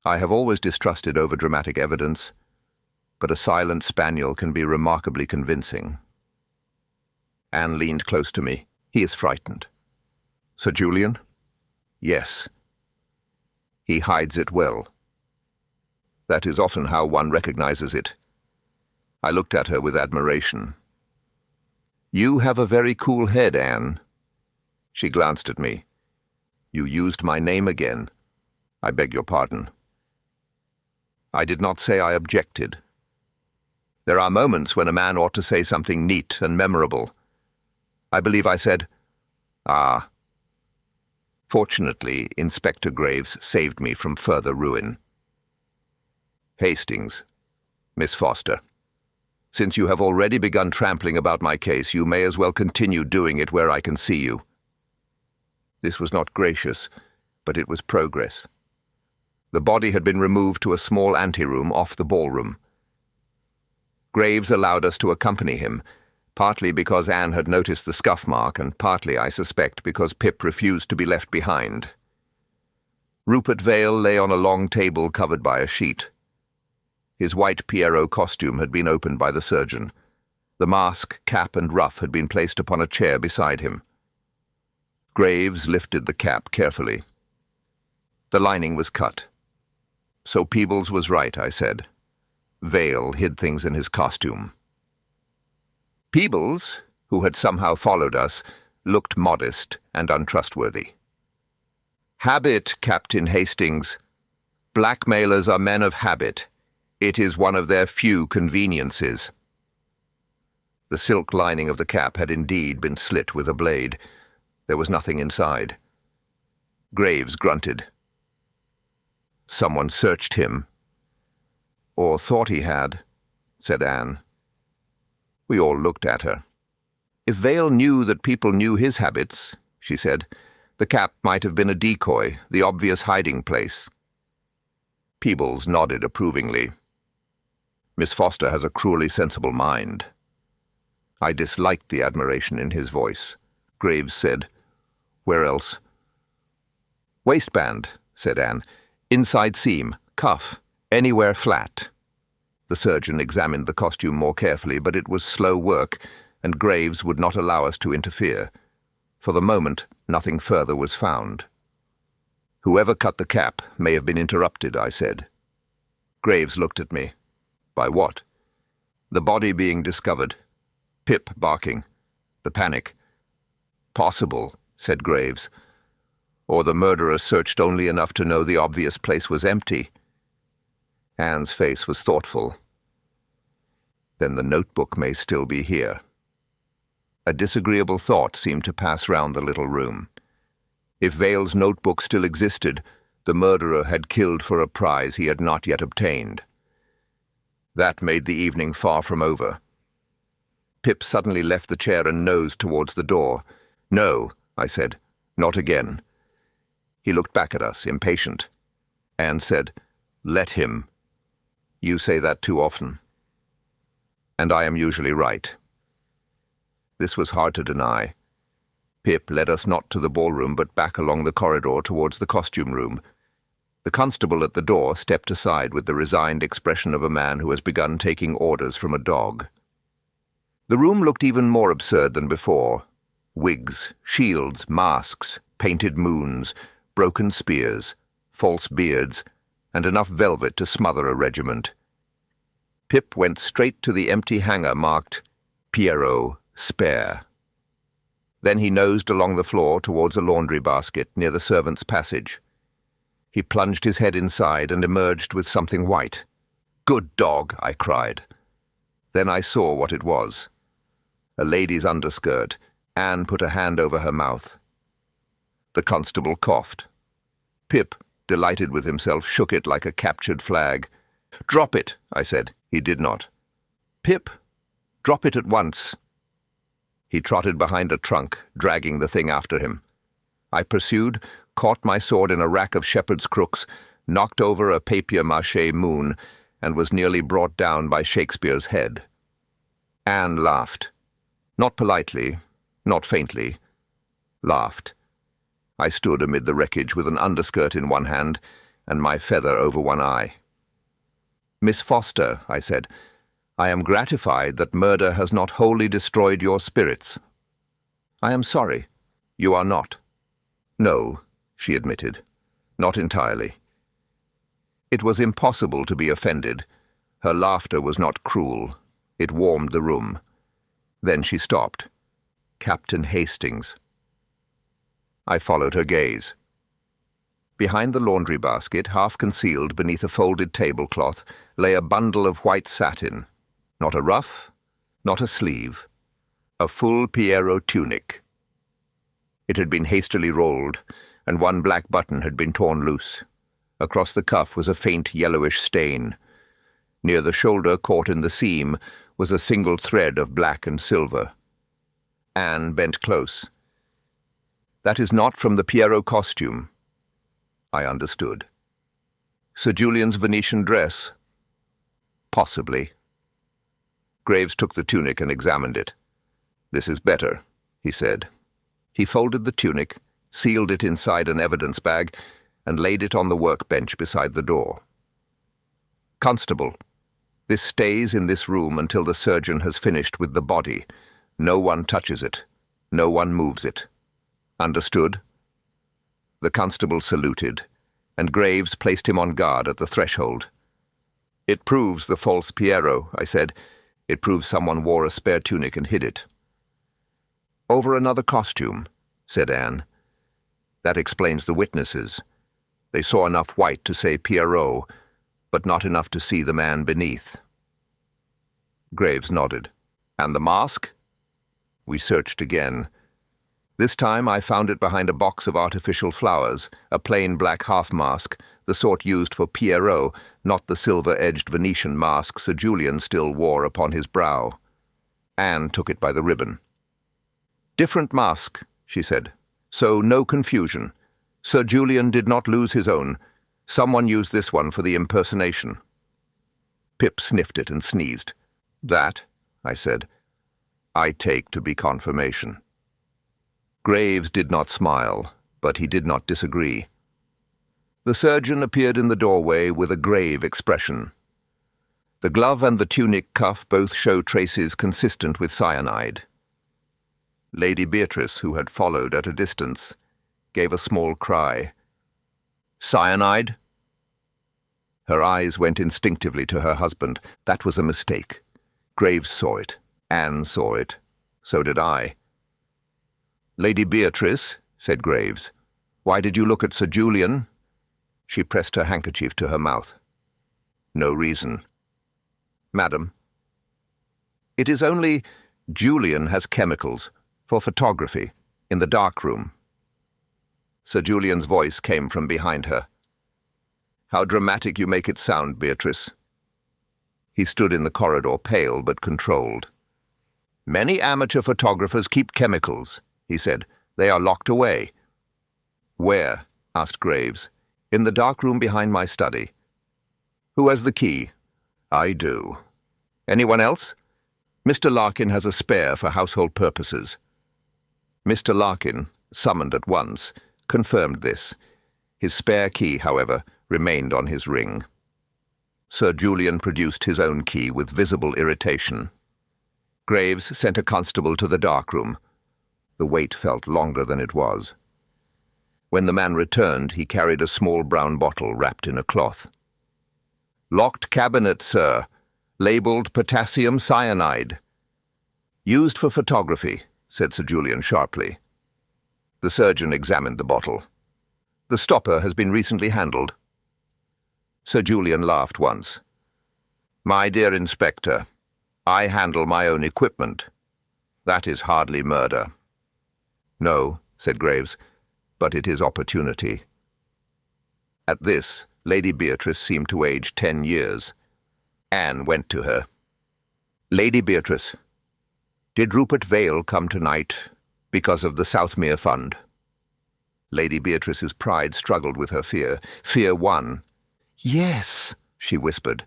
I have always distrusted overdramatic evidence, but a silent spaniel can be remarkably convincing. Anne leaned close to me. "He is frightened." "Sir Julian?" "Yes." "He hides it well." "That is often how one recognizes it." I looked at her with admiration. "You have a very cool head, Anne." She glanced at me. "You used my name again." "I beg your pardon." I did not say I objected. There are moments when a man ought to say something neat and memorable. I believe I said, "Ah." Fortunately, Inspector Graves saved me from further ruin. "Hastings, Miss Foster, since you have already begun trampling about my case, you may as well continue doing it where I can see you." This was not gracious, but it was progress. The body had been removed to a small anteroom off the ballroom. Graves allowed us to accompany him, partly because Anne had noticed the scuff mark, and partly, I suspect, because Pip refused to be left behind. Rupert Vale lay on a long table covered by a sheet. His white Pierrot costume had been opened by the surgeon. The mask, cap, and ruff had been placed upon a chair beside him. Graves lifted the cap carefully. The lining was cut. "So Peebles was right," I said. "Vale hid things in his costume." Peebles, who had somehow followed us, looked modest and untrustworthy. "Habit, Captain Hastings. Blackmailers are men of habit. It is one of their few conveniences." The silk lining of the cap had indeed been slit with a blade. There was nothing inside. Graves grunted. "Someone searched him." "Or thought he had," said Anne. We all looked at her. "If Vale knew that people knew his habits," she said, "the cap might have been a decoy, the obvious hiding place." Peebles nodded approvingly. "Miss Foster has a cruelly sensible mind." I disliked the admiration in his voice. Graves said, "Where else?" "Waistband," said Anne. "Inside seam, cuff, anywhere flat." The surgeon examined the costume more carefully, but it was slow work, and Graves would not allow us to interfere. For the moment, nothing further was found. "Whoever cut the cap may have been interrupted," I said. Graves looked at me. "By what?" "The body being discovered. Pip barking. The panic." "Possible," said Graves. "Or the murderer searched only enough to know the obvious place was empty." Anne's face was thoughtful. "Then the notebook may still be here." A disagreeable thought seemed to pass round the little room. If Vale's notebook still existed, The murderer had killed for a prize he had not yet obtained. That made the evening far from over. Pip suddenly left the chair and nosed towards the door. "No," I said, "not again." He looked back at us, impatient, and said, "Let him. You say that too often." And I am usually right. This was hard to deny. Pip led us not to the ballroom but back along the corridor towards the costume room. The constable at the door stepped aside with the resigned expression of a man who has begun taking orders from a dog. The room looked even more absurd than before. Wigs, shields, masks, painted moons, broken spears, false beards, and enough velvet to smother a regiment. Pip went straight to the empty hanger marked "Pierrot, Spare." Then he nosed along the floor towards a laundry basket near the servants' passage. He plunged his head inside and emerged with something white. "Good dog!" I cried. Then I saw what it was. A lady's underskirt. Anne put a hand over her mouth. The constable coughed. Pip, delighted with himself, shook it like a captured flag. "Drop it," I said. He did not. "Pip, drop it at once." He trotted behind a trunk, dragging the thing after him. I pursued, caught my sword in a rack of shepherd's crooks, knocked over a papier-mâché moon, and was nearly brought down by Shakespeare's head. Anne laughed. Not politely, not faintly. Laughed. I stood amid the wreckage with an underskirt in one hand and my feather over one eye. "Miss Foster," I said, "I am gratified that murder has not wholly destroyed your spirits." "I am sorry." "You are not." "No," she admitted, "not entirely." It was impossible to be offended. Her laughter was not cruel. It warmed the room. Then she stopped. "Captain Hastings." I followed her gaze. Behind the laundry basket, half concealed beneath a folded tablecloth, lay a bundle of white satin. Not a ruff, not a sleeve. A full Pierrot tunic. It had been hastily rolled, and one black button had been torn loose. Across the cuff was a faint yellowish stain. Near the shoulder, caught in the seam, was a single thread of black and silver. Anne bent close. "That is not from the Pierrot costume." I understood. "Sir Julian's Venetian dress?" "Possibly." Graves took the tunic and examined it. "This is better," he said. He folded the tunic, sealed it inside an evidence bag, and laid it on the workbench beside the door. "Constable, this stays in this room until the surgeon has finished with the body. No one touches it. No one moves it. Understood?" The constable saluted, and Graves placed him on guard at the threshold. "It proves the false Pierrot," I said. "It proves someone wore a spare tunic and hid it." "Over another costume," said Anne. "That explains the witnesses. They saw enough white to say Pierrot, but not enough to see the man beneath." Graves nodded. "And the mask?" We searched again. This time I found it behind a box of artificial flowers, a plain black half-mask, the sort used for Pierrot, not the silver-edged Venetian mask Sir Julian still wore upon his brow. Anne took it by the ribbon. "Different mask," she said. "So no confusion. Sir Julian did not lose his own. Someone used this one for the impersonation." Pip sniffed it and sneezed. "That," I said, "I take to be confirmation." Graves did not smile, but he did not disagree. The surgeon appeared in the doorway with a grave expression. The glove and the tunic cuff both show traces consistent with cyanide. Lady Beatrice, who had followed at a distance, gave a small cry. "Cyanide?" Her eyes went instinctively to her husband. That was a mistake. Graves saw it. Anne saw it. So did I. "Lady Beatrice," said Graves, "why did you look at Sir Julian?" She pressed her handkerchief to her mouth. "No reason." "Madam." "It is only Julian has chemicals, for photography, in the dark room." Sir Julian's voice came from behind her. How dramatic you make it sound, Beatrice." He stood in the corridor, pale but controlled. "Many amateur photographers keep chemicals," he said. "They are locked away." "Where?" asked Graves. "In the dark room behind my study." "Who has the key?" "I do." "Anyone else?" "Mr. Larkin has a spare for household purposes." Mr. Larkin, summoned at once, confirmed this. His spare key, however, remained on his ring. Sir Julian produced his own key with visible irritation. Graves sent a constable to the dark room. The wait felt longer than it was. When the man returned, he carried a small brown bottle wrapped in a cloth. "Locked cabinet, sir. Labelled potassium cyanide." "Used for photography," said Sir Julian sharply. The surgeon examined the bottle. "The stopper has been recently handled." Sir Julian laughed once. "My dear Inspector, I handle my own equipment. That is hardly murder." "No," said Graves, "but it is opportunity." At this, Lady Beatrice seemed to age 10 years. Anne went to her. "Lady Beatrice, did Rupert Vale come tonight because of the Southmere Fund?" Lady Beatrice's pride struggled with her fear. Fear won. "Yes," she whispered.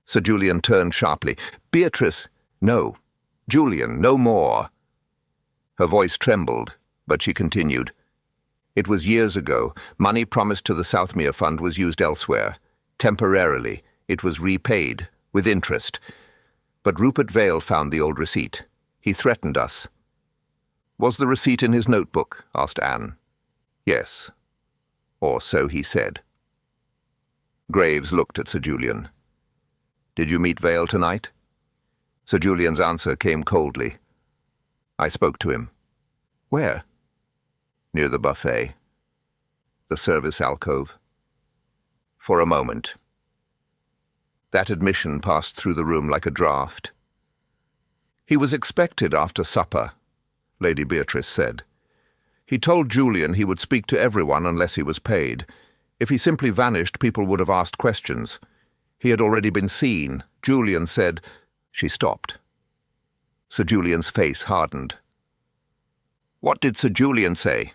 Sir Julian turned sharply. "Beatrice, no. Julian, no more." Her voice trembled, but she continued. "It was years ago. Money promised to the Southmere Fund was used elsewhere. Temporarily, it was repaid, with interest. But Rupert Vale found the old receipt. He threatened us." "Was the receipt in his notebook?" asked Anne. "Yes. Or so he said." Graves looked at Sir Julian. "Did you meet Vale tonight?" Sir Julian's answer came coldly. "I spoke to him." "Where?" "Near the buffet. The service alcove." "For a moment." That admission passed through the room like a draught. "He was expected after supper," Lady Beatrice said. "He told Julian he would speak to everyone unless he was paid. If he simply vanished, people would have asked questions. He had already been seen. Julian said—" She stopped. Sir Julian's face hardened. "What did Sir Julian say?"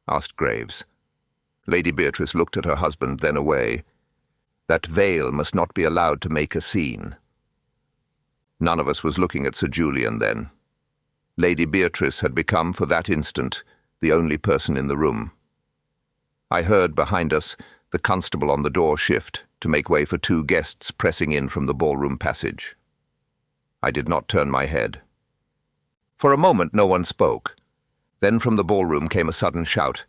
asked Graves. Lady Beatrice looked at her husband, then away. "That Vale must not be allowed to make a scene." None of us was looking at Sir Julian then. Lady Beatrice had become, for that instant, the only person in the room. I heard behind us the constable on the door shift to make way for 2 guests pressing in from the ballroom passage. I did not turn my head. For a moment no one spoke. Then from the ballroom came a sudden shout.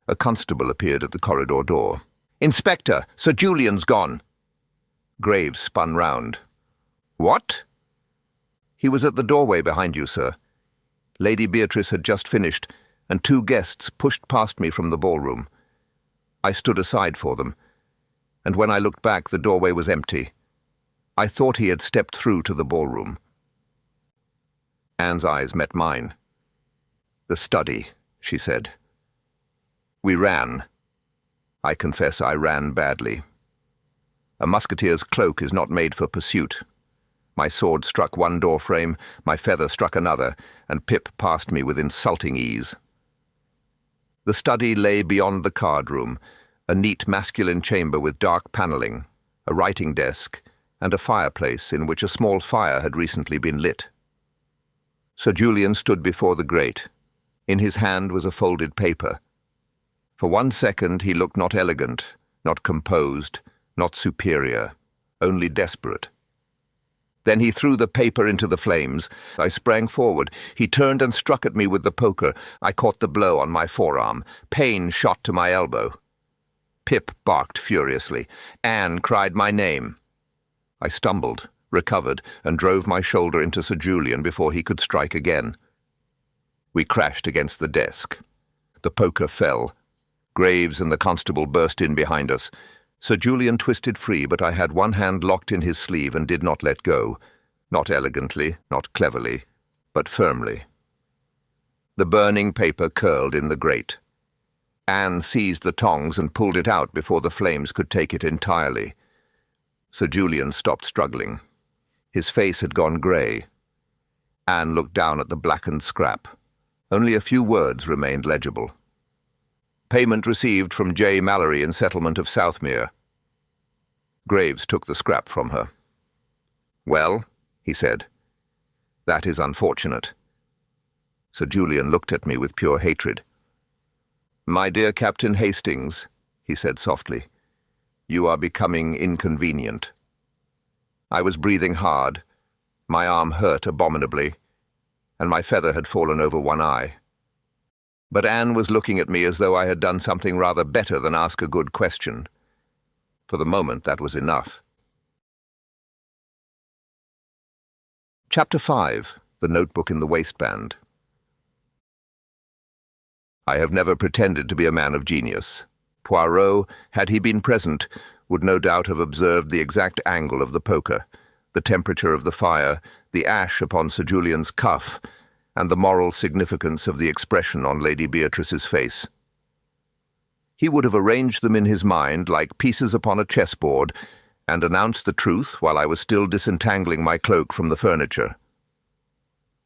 A constable appeared at the corridor door. "Inspector, Sir Julian's gone." Graves spun round. "What?" "He was at the doorway behind you, sir. Lady Beatrice had just finished, and 2 guests pushed past me from the ballroom. I stood aside for them, and when I looked back, the doorway was empty. I thought he had stepped through to the ballroom." Anne's eyes met mine. "The study," she said. "We ran. I confess I ran badly. A musketeer's cloak is not made for pursuit. My sword struck one door frame, my feather struck another, and Pip passed me with insulting ease. The study lay beyond the card room, a neat masculine chamber with dark panelling, a writing desk, and a fireplace in which a small fire had recently been lit. Sir Julian stood before the grate. In his hand was a folded paper. For 1 second he looked not elegant, not composed, not superior, only desperate. Then he threw the paper into the flames. I sprang forward. He turned and struck at me with the poker. I caught the blow on my forearm. Pain shot to my elbow. Pip barked furiously. Anne cried my name. I stumbled, recovered, and drove my shoulder into Sir Julian before he could strike again. We crashed against the desk. The poker fell. Graves and the constable burst in behind us. Sir Julian twisted free, but I had one hand locked in his sleeve and did not let go. Not elegantly, not cleverly, but firmly. The burning paper curled in the grate. Anne seized the tongs and pulled it out before the flames could take it entirely. Sir Julian stopped struggling. His face had gone grey. Anne looked down at the blackened scrap. Only a few words remained legible. Payment received from J. Mallory in settlement of Southmere. Graves took the scrap from her. "Well," he said, "that is unfortunate." Sir Julian looked at me with pure hatred. "My dear Captain Hastings," he said softly, "you are becoming inconvenient." I was breathing hard. My arm hurt abominably, and my feather had fallen over one eye. But Anne was looking at me as though I had done something rather better than ask a good question. For the moment, that was enough. Chapter 5. The Notebook in the Waistband. I have never pretended to be a man of genius. Poirot, had he been present, would no doubt have observed the exact angle of the poker, the temperature of the fire, the ash upon Sir Julian's cuff, and the moral significance of the expression on Lady Beatrice's face. He would have arranged them in his mind like pieces upon a chessboard, and announced the truth while I was still disentangling my cloak from the furniture.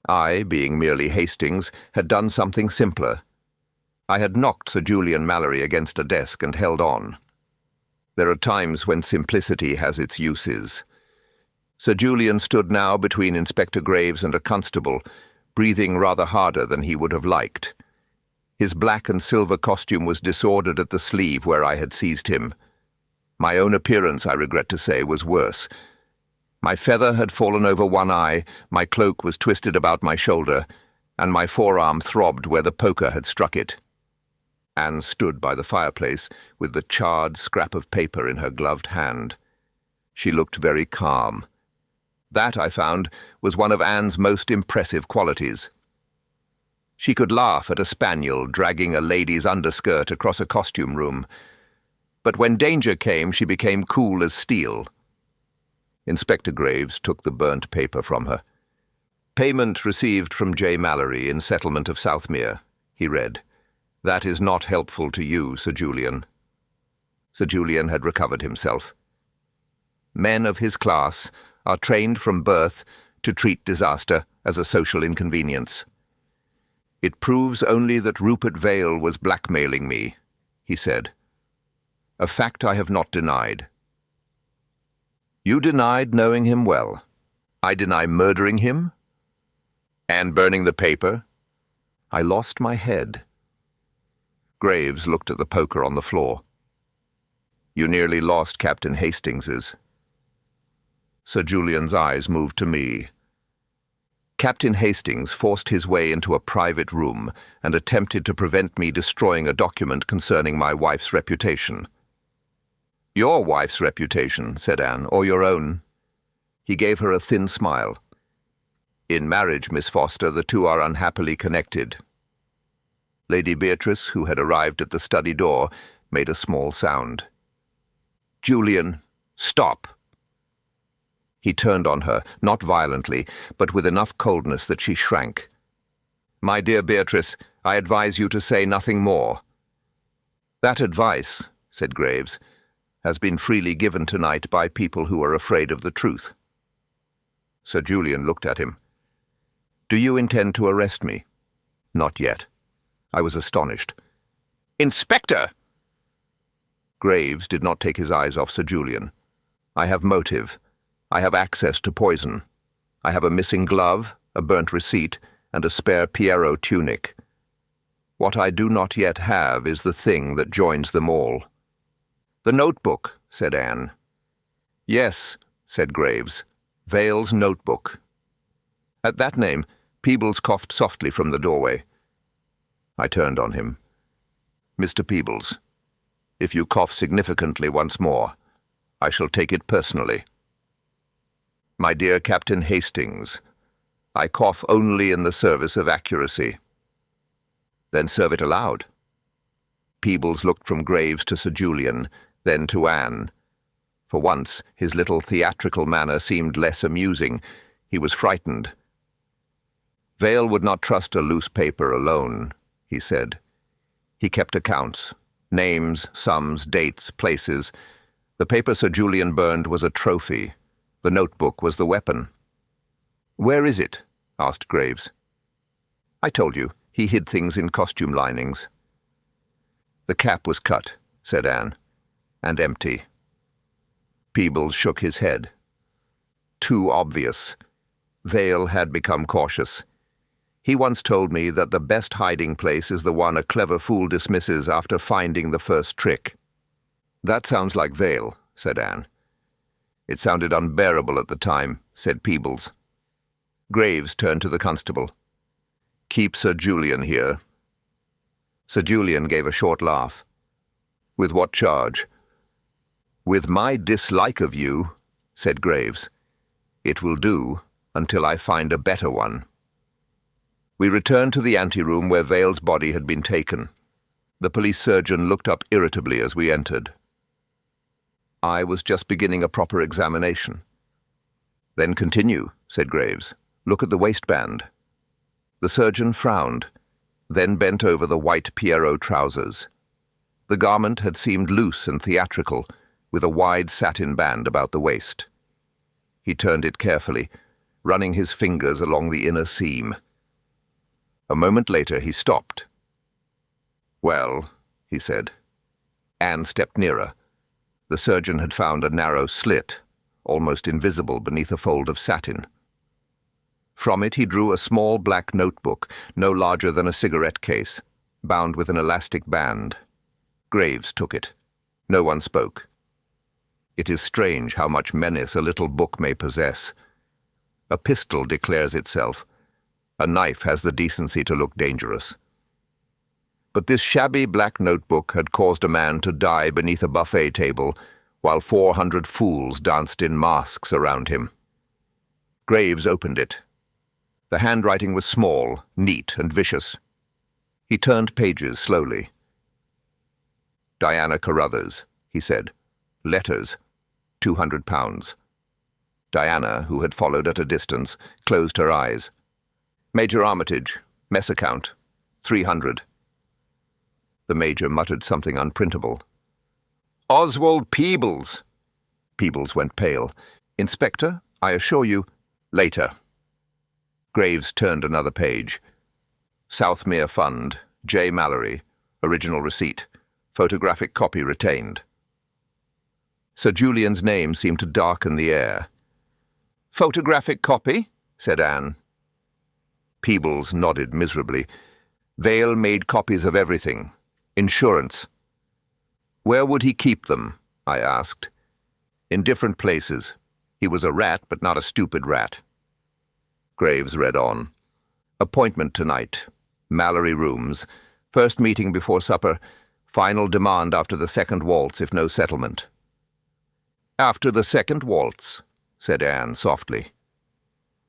I, being merely Hastings, had done something simpler. I had knocked Sir Julian Mallory against a desk and held on. There are times when simplicity has its uses. Sir Julian stood now between Inspector Graves and a constable, breathing rather harder than he would have liked. His black and silver costume was disordered at the sleeve where I had seized him. My own appearance, I regret to say, was worse. My feather had fallen over one eye, my cloak was twisted about my shoulder, and my forearm throbbed where the poker had struck it. Anne stood by the fireplace with the charred scrap of paper in her gloved hand. She looked very calm. That, I found, was one of Anne's most impressive qualities. She could laugh at a spaniel dragging a lady's underskirt across a costume room, but when danger came she became cool as steel. Inspector Graves took the burnt paper from her. "Payment received from J. Mallory in settlement of Southmere," he read. "That is not helpful to you, Sir Julian." Sir Julian had recovered himself. Men of his class are trained from birth to treat disaster as a social inconvenience. "It proves only that Rupert Vale was blackmailing me," he said. "A fact I have not denied." "You denied knowing him well. I deny murdering him? And burning the paper?" I lost my head. Graves looked at the poker on the floor. "You nearly lost Captain Hastings's." Sir Julian's eyes moved to me. Captain Hastings forced his way into a private room and attempted to prevent me destroying a document concerning my wife's reputation. "Your wife's reputation," said Anne, "or your own?" He gave her a thin smile. "In marriage, Miss Foster, the two are unhappily connected." Lady Beatrice, who had arrived at the study door, made a small sound. "Julian, stop!" He turned on her, not violently, but with enough coldness that she shrank. "My dear Beatrice, I advise you to say nothing more." "That advice," said Graves, "has been freely given tonight by people who are afraid of the truth." Sir Julian looked at him. "Do you intend to arrest me?" "Not yet." I was astonished. "Inspector!" Graves did not take his eyes off Sir Julian. "I have motive. I have access to poison. I have a missing glove, a burnt receipt, and a spare Pierrot tunic. What I do not yet have is the thing that joins them all." "The notebook," said Anne. "Yes," said Graves. "Vale's notebook." At that name, Peebles coughed softly from the doorway. I turned on him. "Mr. Peebles, if you cough significantly once more, I shall take it personally." "My dear Captain Hastings, I cough only in the service of accuracy." "Then serve it aloud." Peebles looked from Graves to Sir Julian, then to Anne. For once, his little theatrical manner seemed less amusing. He was frightened. "Vale would not trust a loose paper alone," he said. "He kept accounts. Names, sums, dates, places. The paper Sir Julian burned was a trophy. The notebook was the weapon. "Where is it?" asked Graves. "I told you, he hid things in costume linings." "The cap was cut," said Anne, "and empty." Peebles shook his head. Too obvious. Vale had become cautious. He once told me that the best hiding place is the one a clever fool dismisses after finding the first trick. "That sounds like Vale," said Anne. "It sounded unbearable at the time," said Peebles. Graves turned to the constable. "Keep Sir Julian here." Sir Julian gave a short laugh. "With what charge?" "With my dislike of you," said Graves. "It will do until I find a better one." We returned to the anteroom where Vale's body had been taken. The police surgeon looked up irritably as we entered. "I was just beginning a proper examination." "Then continue," said Graves. "Look at the waistband." The surgeon frowned, then bent over the white Pierrot trousers. The garment had seemed loose and theatrical, with a wide satin band about the waist. He turned it carefully, running his fingers along the inner seam. A moment later he stopped. "Well," he said. Anne stepped nearer. The surgeon had found a narrow slit, almost invisible beneath a fold of satin. From it he drew a small black notebook, no larger than a cigarette case, bound with an elastic band. Graves took it. No one spoke. It is strange how much menace a little book may possess. A pistol declares itself. A knife has the decency to look dangerous. But this shabby black notebook had caused a man to die beneath a buffet table, while 400 fools danced in masks around him. Graves opened it. The handwriting was small, neat, and vicious. He turned pages slowly. "Diana Carruthers," he said. "Letters, £200. Diana, who had followed at a distance, closed her eyes. "Major Armitage, mess account, 300. The Major muttered something unprintable. "Oswald Peebles!" Peebles went pale. "Inspector, I assure you—" "Later." Graves turned another page. "Southmere Fund, J. Mallory, original receipt, photographic copy retained." Sir Julian's name seemed to darken the air. "Photographic copy?" said Anne. Peebles nodded miserably. "Vale made copies of everything. Insurance." "Where would he keep them?" I asked. "In different places. He was a rat, but not a stupid rat." Graves read on. "Appointment tonight. Mallory Rooms. First meeting before supper. Final demand after the second waltz, if no settlement." "After the second waltz," said Anne softly.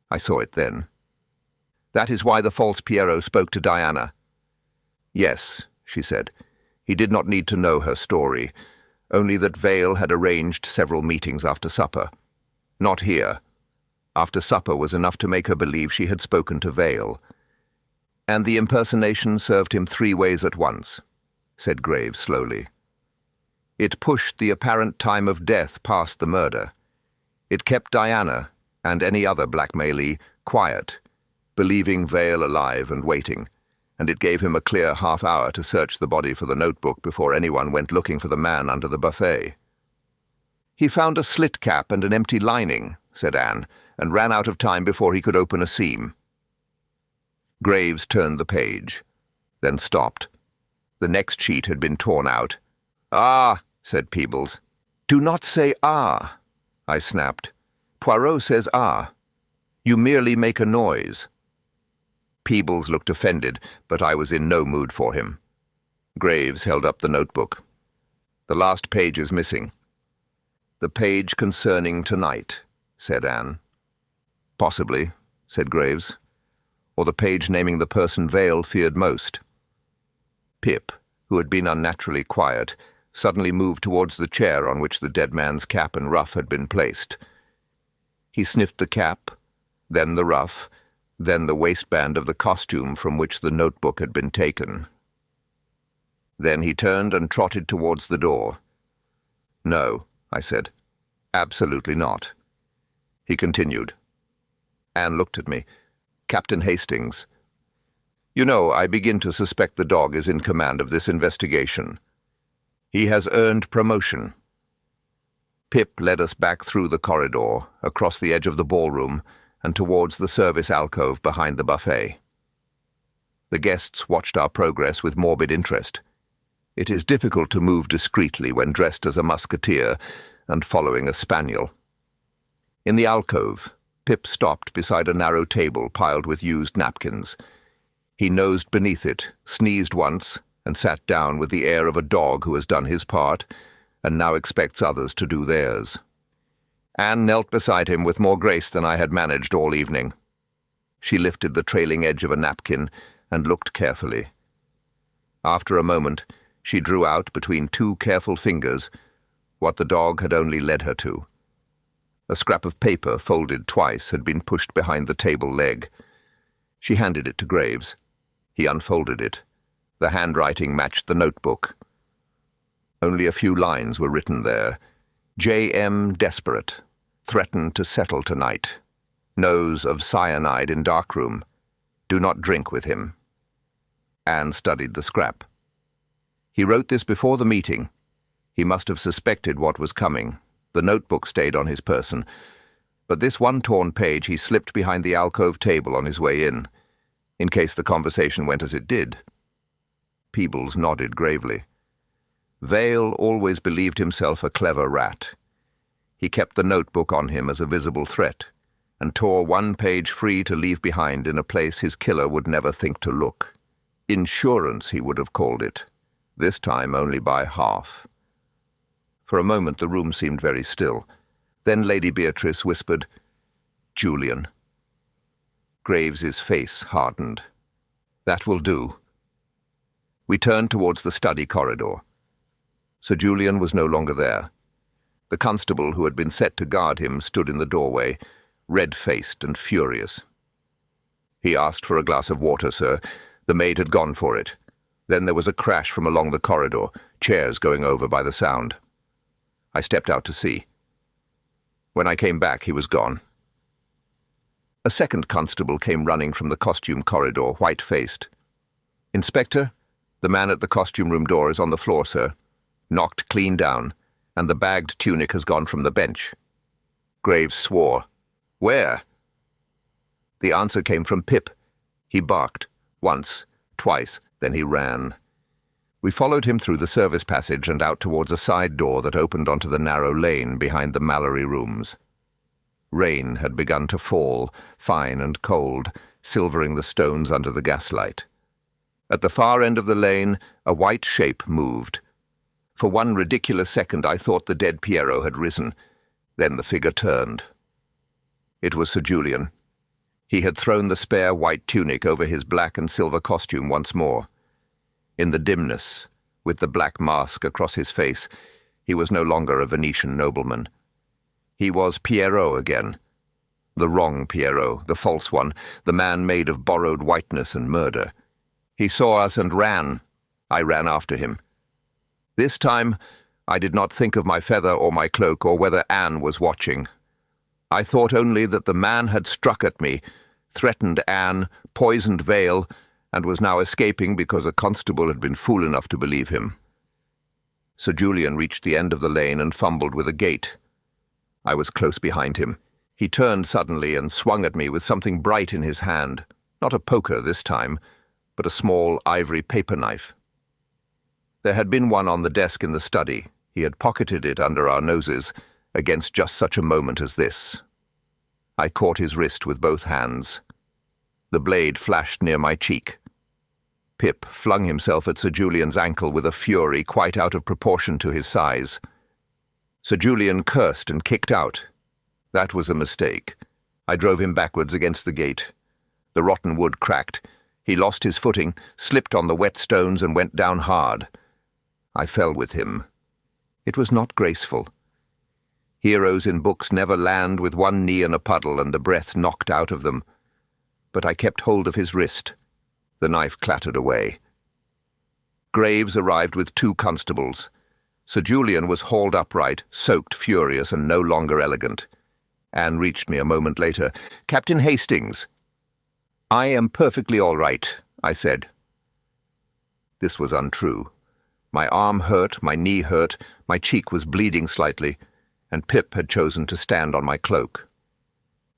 I saw it then. "That is why the false Pierrot spoke to Diana." "Yes," she said. "He did not need to know her story, only that Vale had arranged several meetings after supper. Not here. After supper was enough to make her believe she had spoken to Vale. And the impersonation served him 3 ways at once," said Graves slowly. "It pushed the apparent time of death past the murder. It kept Diana, and any other blackmailee, quiet, believing Vale alive and waiting, and it gave him a clear half-hour to search the body for the notebook before anyone went looking for the man under the buffet." "He found a slit cap and an empty lining," said Anne, "and ran out of time before he could open a seam." Graves turned the page, then stopped. The next sheet had been torn out. "Ah," said Peebles. "Do not say ah," I snapped. "Poirot says ah. You merely make a noise." Peebles looked offended, but I was in no mood for him. Graves held up the notebook. "The last page is missing." "The page concerning tonight," said Anne. "Possibly," said Graves. "Or the page naming the person Vale feared most." Pip, who had been unnaturally quiet, suddenly moved towards the chair on which the dead man's cap and ruff had been placed. He sniffed the cap, then the ruff, then the waistband of the costume from which the notebook had been taken. Then he turned and trotted towards the door. "No," I said. "Absolutely not." He continued. Anne looked at me. "Captain Hastings, you know, I begin to suspect the dog is in command of this investigation. He has earned promotion." Pip led us back through the corridor, across the edge of the ballroom, and towards the service alcove behind the buffet. The guests watched our progress with morbid interest. It is difficult to move discreetly when dressed as a musketeer and following a spaniel. In the alcove, Pip stopped beside a narrow table piled with used napkins. He nosed beneath it, sneezed once, and sat down with the air of a dog who has done his part and now expects others to do theirs. Anne knelt beside him with more grace than I had managed all evening. She lifted the trailing edge of a napkin and looked carefully. After a moment, she drew out between two careful fingers what the dog had only led her to. A scrap of paper, folded twice, had been pushed behind the table leg. She handed it to Graves. He unfolded it. The handwriting matched the notebook. Only a few lines were written there. J.M. desperate. Threatened to settle tonight. Knows of cyanide in darkroom. Do not drink with him. Anne studied the scrap. He wrote this before the meeting. He must have suspected what was coming. The notebook stayed on his person. But this one torn page he slipped behind the alcove table on his way in case the conversation went as it did. Peebles nodded gravely. Vale always believed himself a clever rat. He kept the notebook on him as a visible threat, and tore one page free to leave behind in a place his killer would never think to look. Insurance, he would have called it, this time only by half. For a moment the room seemed very still. Then Lady Beatrice whispered, "Julian." Graves's face hardened. "That will do." We turned towards the study corridor. Sir Julian was no longer there. The constable who had been set to guard him stood in the doorway, red-faced and furious. "He asked for a glass of water, sir. The maid had gone for it. Then there was a crash from along the corridor, chairs going over by the sound. I stepped out to see. When I came back, he was gone." A second constable came running from the costume corridor, white-faced. "Inspector, the man at the costume room door is on the floor, sir. Knocked clean down, and the bagged tunic has gone from the bench." Graves swore. "Where?" The answer came from Pip. He barked, once, twice, then he ran. We followed him through the service passage and out towards a side door that opened onto the narrow lane behind the Mallory rooms. Rain had begun to fall, fine and cold, silvering the stones under the gaslight. At the far end of the lane, a white shape moved. For one ridiculous second I thought the dead Pierrot had risen. Then the figure turned. It was Sir Julian. He had thrown the spare white tunic over his black and silver costume once more. In the dimness, with the black mask across his face, he was no longer a Venetian nobleman. He was Pierrot again. The wrong Pierrot, the false one, the man made of borrowed whiteness and murder. He saw us and ran. I ran after him. This time, I did not think of my feather or my cloak or whether Anne was watching. I thought only that the man had struck at me, threatened Anne, poisoned Vale, and was now escaping because a constable had been fool enough to believe him. Sir Julian reached the end of the lane and fumbled with a gate. I was close behind him. He turned suddenly and swung at me with something bright in his hand, not a poker this time, but a small ivory paper knife. There had been one on the desk in the study. He had pocketed it under our noses, against just such a moment as this. I caught his wrist with both hands. The blade flashed near my cheek. Pip flung himself at Sir Julian's ankle with a fury quite out of proportion to his size. Sir Julian cursed and kicked out. That was a mistake. I drove him backwards against the gate. The rotten wood cracked. He lost his footing, slipped on the wet stones, and went down hard. I fell with him. It was not graceful. Heroes in books never land with one knee in a puddle and the breath knocked out of them. But I kept hold of his wrist. The knife clattered away. Graves arrived with 2 constables. Sir Julian was hauled upright, soaked, furious, and no longer elegant. Anne reached me a moment later. "Captain Hastings." "I am perfectly all right," I said. This was untrue. My arm hurt, my knee hurt, my cheek was bleeding slightly, and Pip had chosen to stand on my cloak.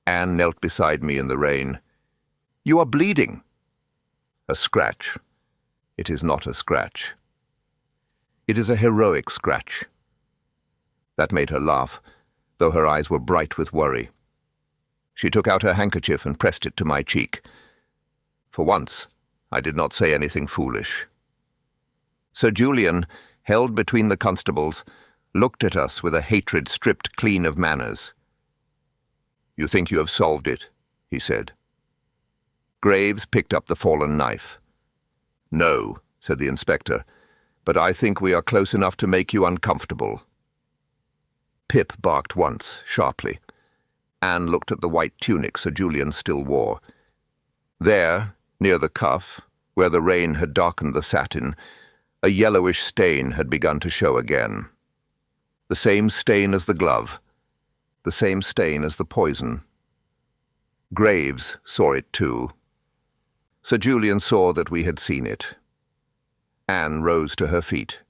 Anne knelt beside me in the rain. "You are bleeding." "A scratch. It is not a scratch. It is a heroic scratch." That made her laugh, though her eyes were bright with worry. She took out her handkerchief and pressed it to my cheek. For once, I did not say anything foolish. Sir Julian, held between the constables, looked at us with a hatred stripped clean of manners. "You think you have solved it?" he said. Graves picked up the fallen knife. "No," said the inspector, "but I think we are close enough to make you uncomfortable." Pip barked once, sharply. Anne looked at the white tunic Sir Julian still wore. There, near the cuff, where the rain had darkened the satin, a yellowish stain had begun to show again. The same stain as the glove, the same stain as the poison. Graves saw it too. Sir Julian saw that we had seen it. Anne rose to her feet.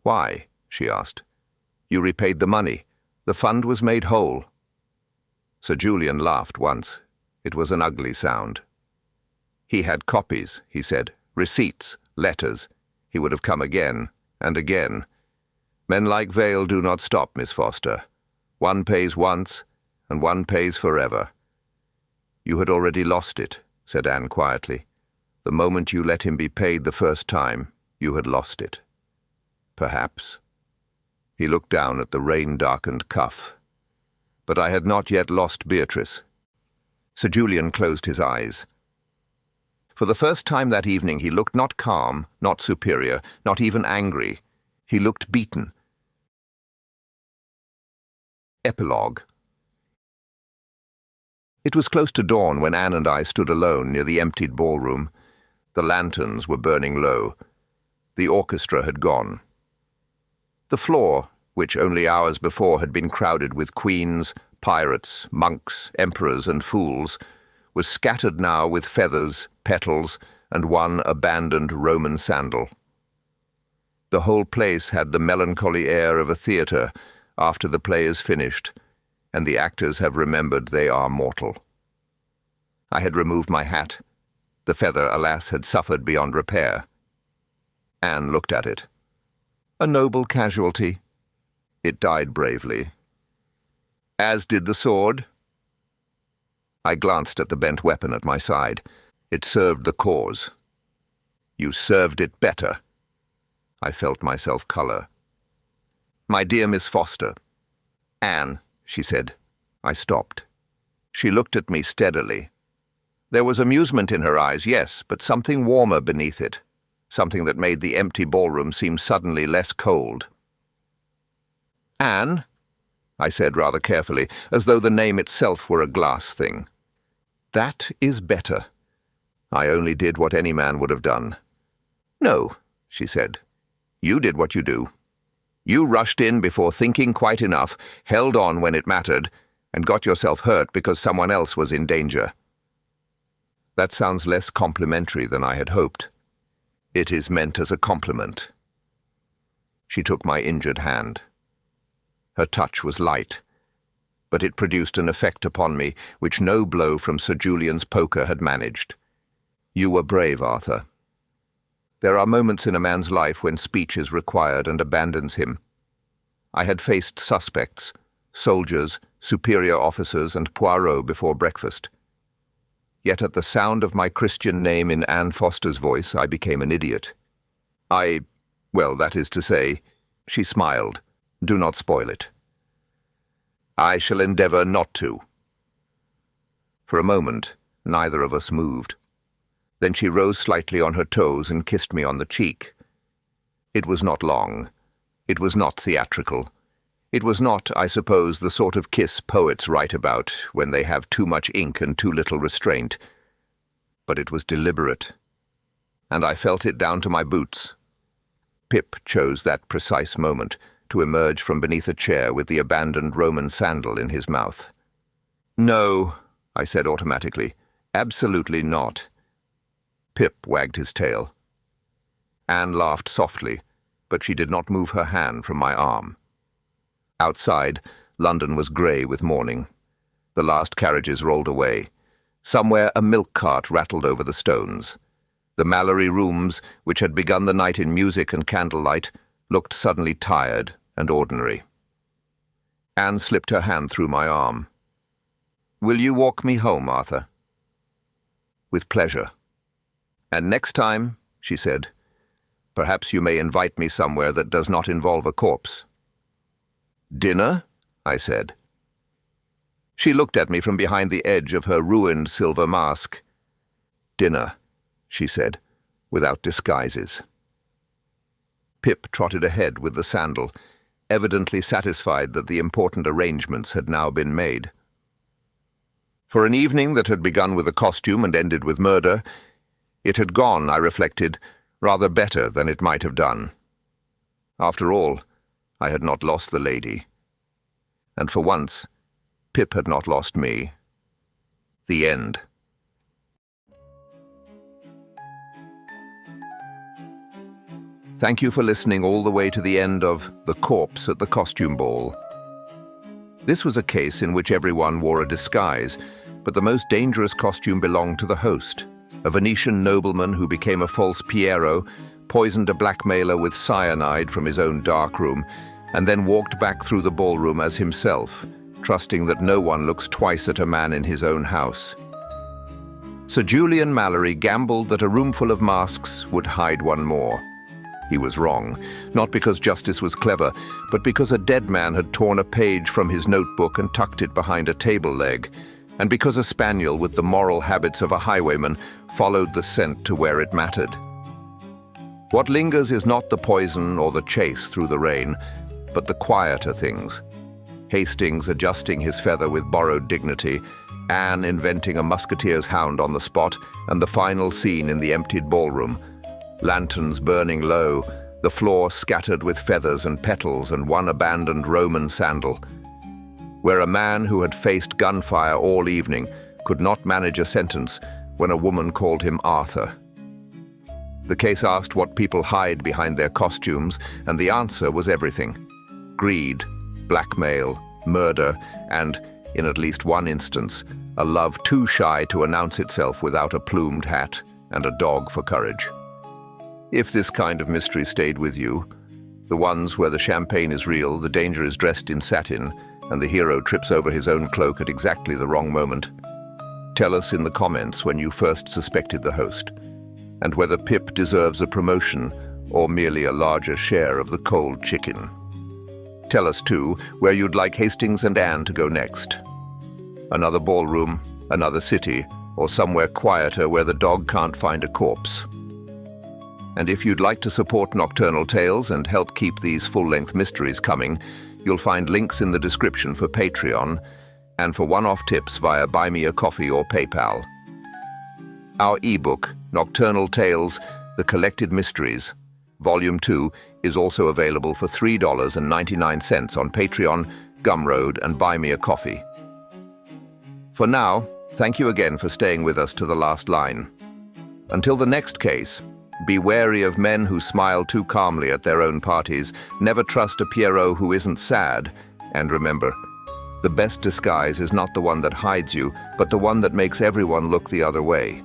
"Why?" she asked. "You repaid the money. The fund was made whole." Sir Julian laughed once. It was an ugly sound. "He had copies," he said, "receipts, letters. He would have come again, and again. Men like Vale do not stop, Miss Foster. One pays once, and one pays forever." "You had already lost it," said Anne quietly. "The moment you let him be paid the first time, you had lost it." "Perhaps." He looked down at the rain-darkened cuff. "But I had not yet lost Beatrice." Sir Julian closed his eyes. For the first time that evening he looked not calm, not superior, not even angry. He looked beaten. Epilogue. It was close to dawn when Anne and I stood alone near the emptied ballroom. The lanterns were burning low. The orchestra had gone. The floor, which only hours before had been crowded with queens, pirates, monks, emperors, and fools, was scattered now with feathers, petals, and one abandoned Roman sandal. The whole place had the melancholy air of a theatre after the play is finished, and the actors have remembered they are mortal. I had removed my hat. The feather, alas, had suffered beyond repair. Anne looked at it. "A noble casualty." "It died bravely." "As did the sword." I glanced at the bent weapon at my side. It served the cause. "You served it better." I felt myself colour. "My dear Miss Foster." "Anne," she said. I stopped. She looked at me steadily. There was amusement in her eyes, yes, but something warmer beneath it, something that made the empty ballroom seem suddenly less cold. "Anne," I said rather carefully, as though the name itself were a glass thing. "That is better." I only did what any man would have done. "No," she said. "You did what you do. You rushed in before thinking quite enough, held on when it mattered, and got yourself hurt because someone else was in danger." That sounds less complimentary than I had hoped. It is meant as a compliment. She took my injured hand. Her touch was light, but it produced an effect upon me which no blow from Sir Julian's poker had managed. "You were brave, Arthur." There are moments in a man's life when speech is required and abandons him. I had faced suspects, soldiers, superior officers, and Poirot before breakfast. Yet at the sound of my Christian name in Anne Foster's voice, I became an idiot. That is to say, she smiled. "Do not spoil it." "I shall endeavour not to." For a moment, neither of us moved. Then she rose slightly on her toes and kissed me on the cheek. It was not long. It was not theatrical. It was not, I suppose, the sort of kiss poets write about when they have too much ink and too little restraint. But it was deliberate, and I felt it down to my boots. Pip chose that precise moment to emerge from beneath a chair with the abandoned Roman sandal in his mouth. "No," I said automatically. "Absolutely not." Pip wagged his tail. Anne laughed softly, but she did not move her hand from my arm. Outside, London was grey with morning. The last carriages rolled away. Somewhere a milk cart rattled over the stones. The Mallory rooms, which had begun the night in music and candlelight, looked suddenly tired and ordinary. Anne slipped her hand through my arm. "Will you walk me home, Arthur?" "With pleasure. And next time," she said, "perhaps you may invite me somewhere that does not involve a corpse." "Dinner?" I said. She looked at me from behind the edge of her ruined silver mask. "Dinner," she said, without disguises. Pip trotted ahead with the sandal, evidently satisfied that the important arrangements had now been made. For an evening that had begun with a costume and ended with murder, it had gone, I reflected, rather better than it might have done. After all, I had not lost the lady. And for once, Pip had not lost me. The end. Thank you for listening all the way to the end of The Corpse at the Costume Ball. This was a case in which everyone wore a disguise, but the most dangerous costume belonged to the host, a Venetian nobleman who became a false Piero, poisoned a blackmailer with cyanide from his own dark room, and then walked back through the ballroom as himself, trusting that no one looks twice at a man in his own house. Sir Julian Mallory gambled that a roomful of masks would hide one more. He was wrong, not because justice was clever, but because a dead man had torn a page from his notebook and tucked it behind a table leg, and because a spaniel with the moral habits of a highwayman followed the scent to where it mattered. What lingers is not the poison or the chase through the rain, but the quieter things. Hastings adjusting his feather with borrowed dignity, Anne inventing a musketeer's hound on the spot, and the final scene in the emptied ballroom. Lanterns burning low, the floor scattered with feathers and petals and one abandoned Roman sandal. Where a man who had faced gunfire all evening could not manage a sentence when a woman called him Arthur. The case asked what people hide behind their costumes, and the answer was everything. Greed, blackmail, murder, and, in at least one instance, a love too shy to announce itself without a plumed hat and a dog for courage. If this kind of mystery stayed with you, the ones where the champagne is real, the danger is dressed in satin, and the hero trips over his own cloak at exactly the wrong moment, tell us in the comments when you first suspected the host, and whether Pip deserves a promotion or merely a larger share of the cold chicken. Tell us, too, where you'd like Hastings and Anne to go next. Another ballroom, another city, or somewhere quieter where the dog can't find a corpse. And if you'd like to support Nocturnal Tales and help keep these full-length mysteries coming, you'll find links in the description for Patreon and for one-off tips via Buy Me a Coffee or PayPal. Our ebook, Nocturnal Tales, The Collected Mysteries, Volume 2, is also available for $3.99 on Patreon, Gumroad, and Buy Me a Coffee. For now, thank you again for staying with us to the last line. Until the next case, be wary of men who smile too calmly at their own parties, never trust a Pierrot who isn't sad, and remember, the best disguise is not the one that hides you, but the one that makes everyone look the other way.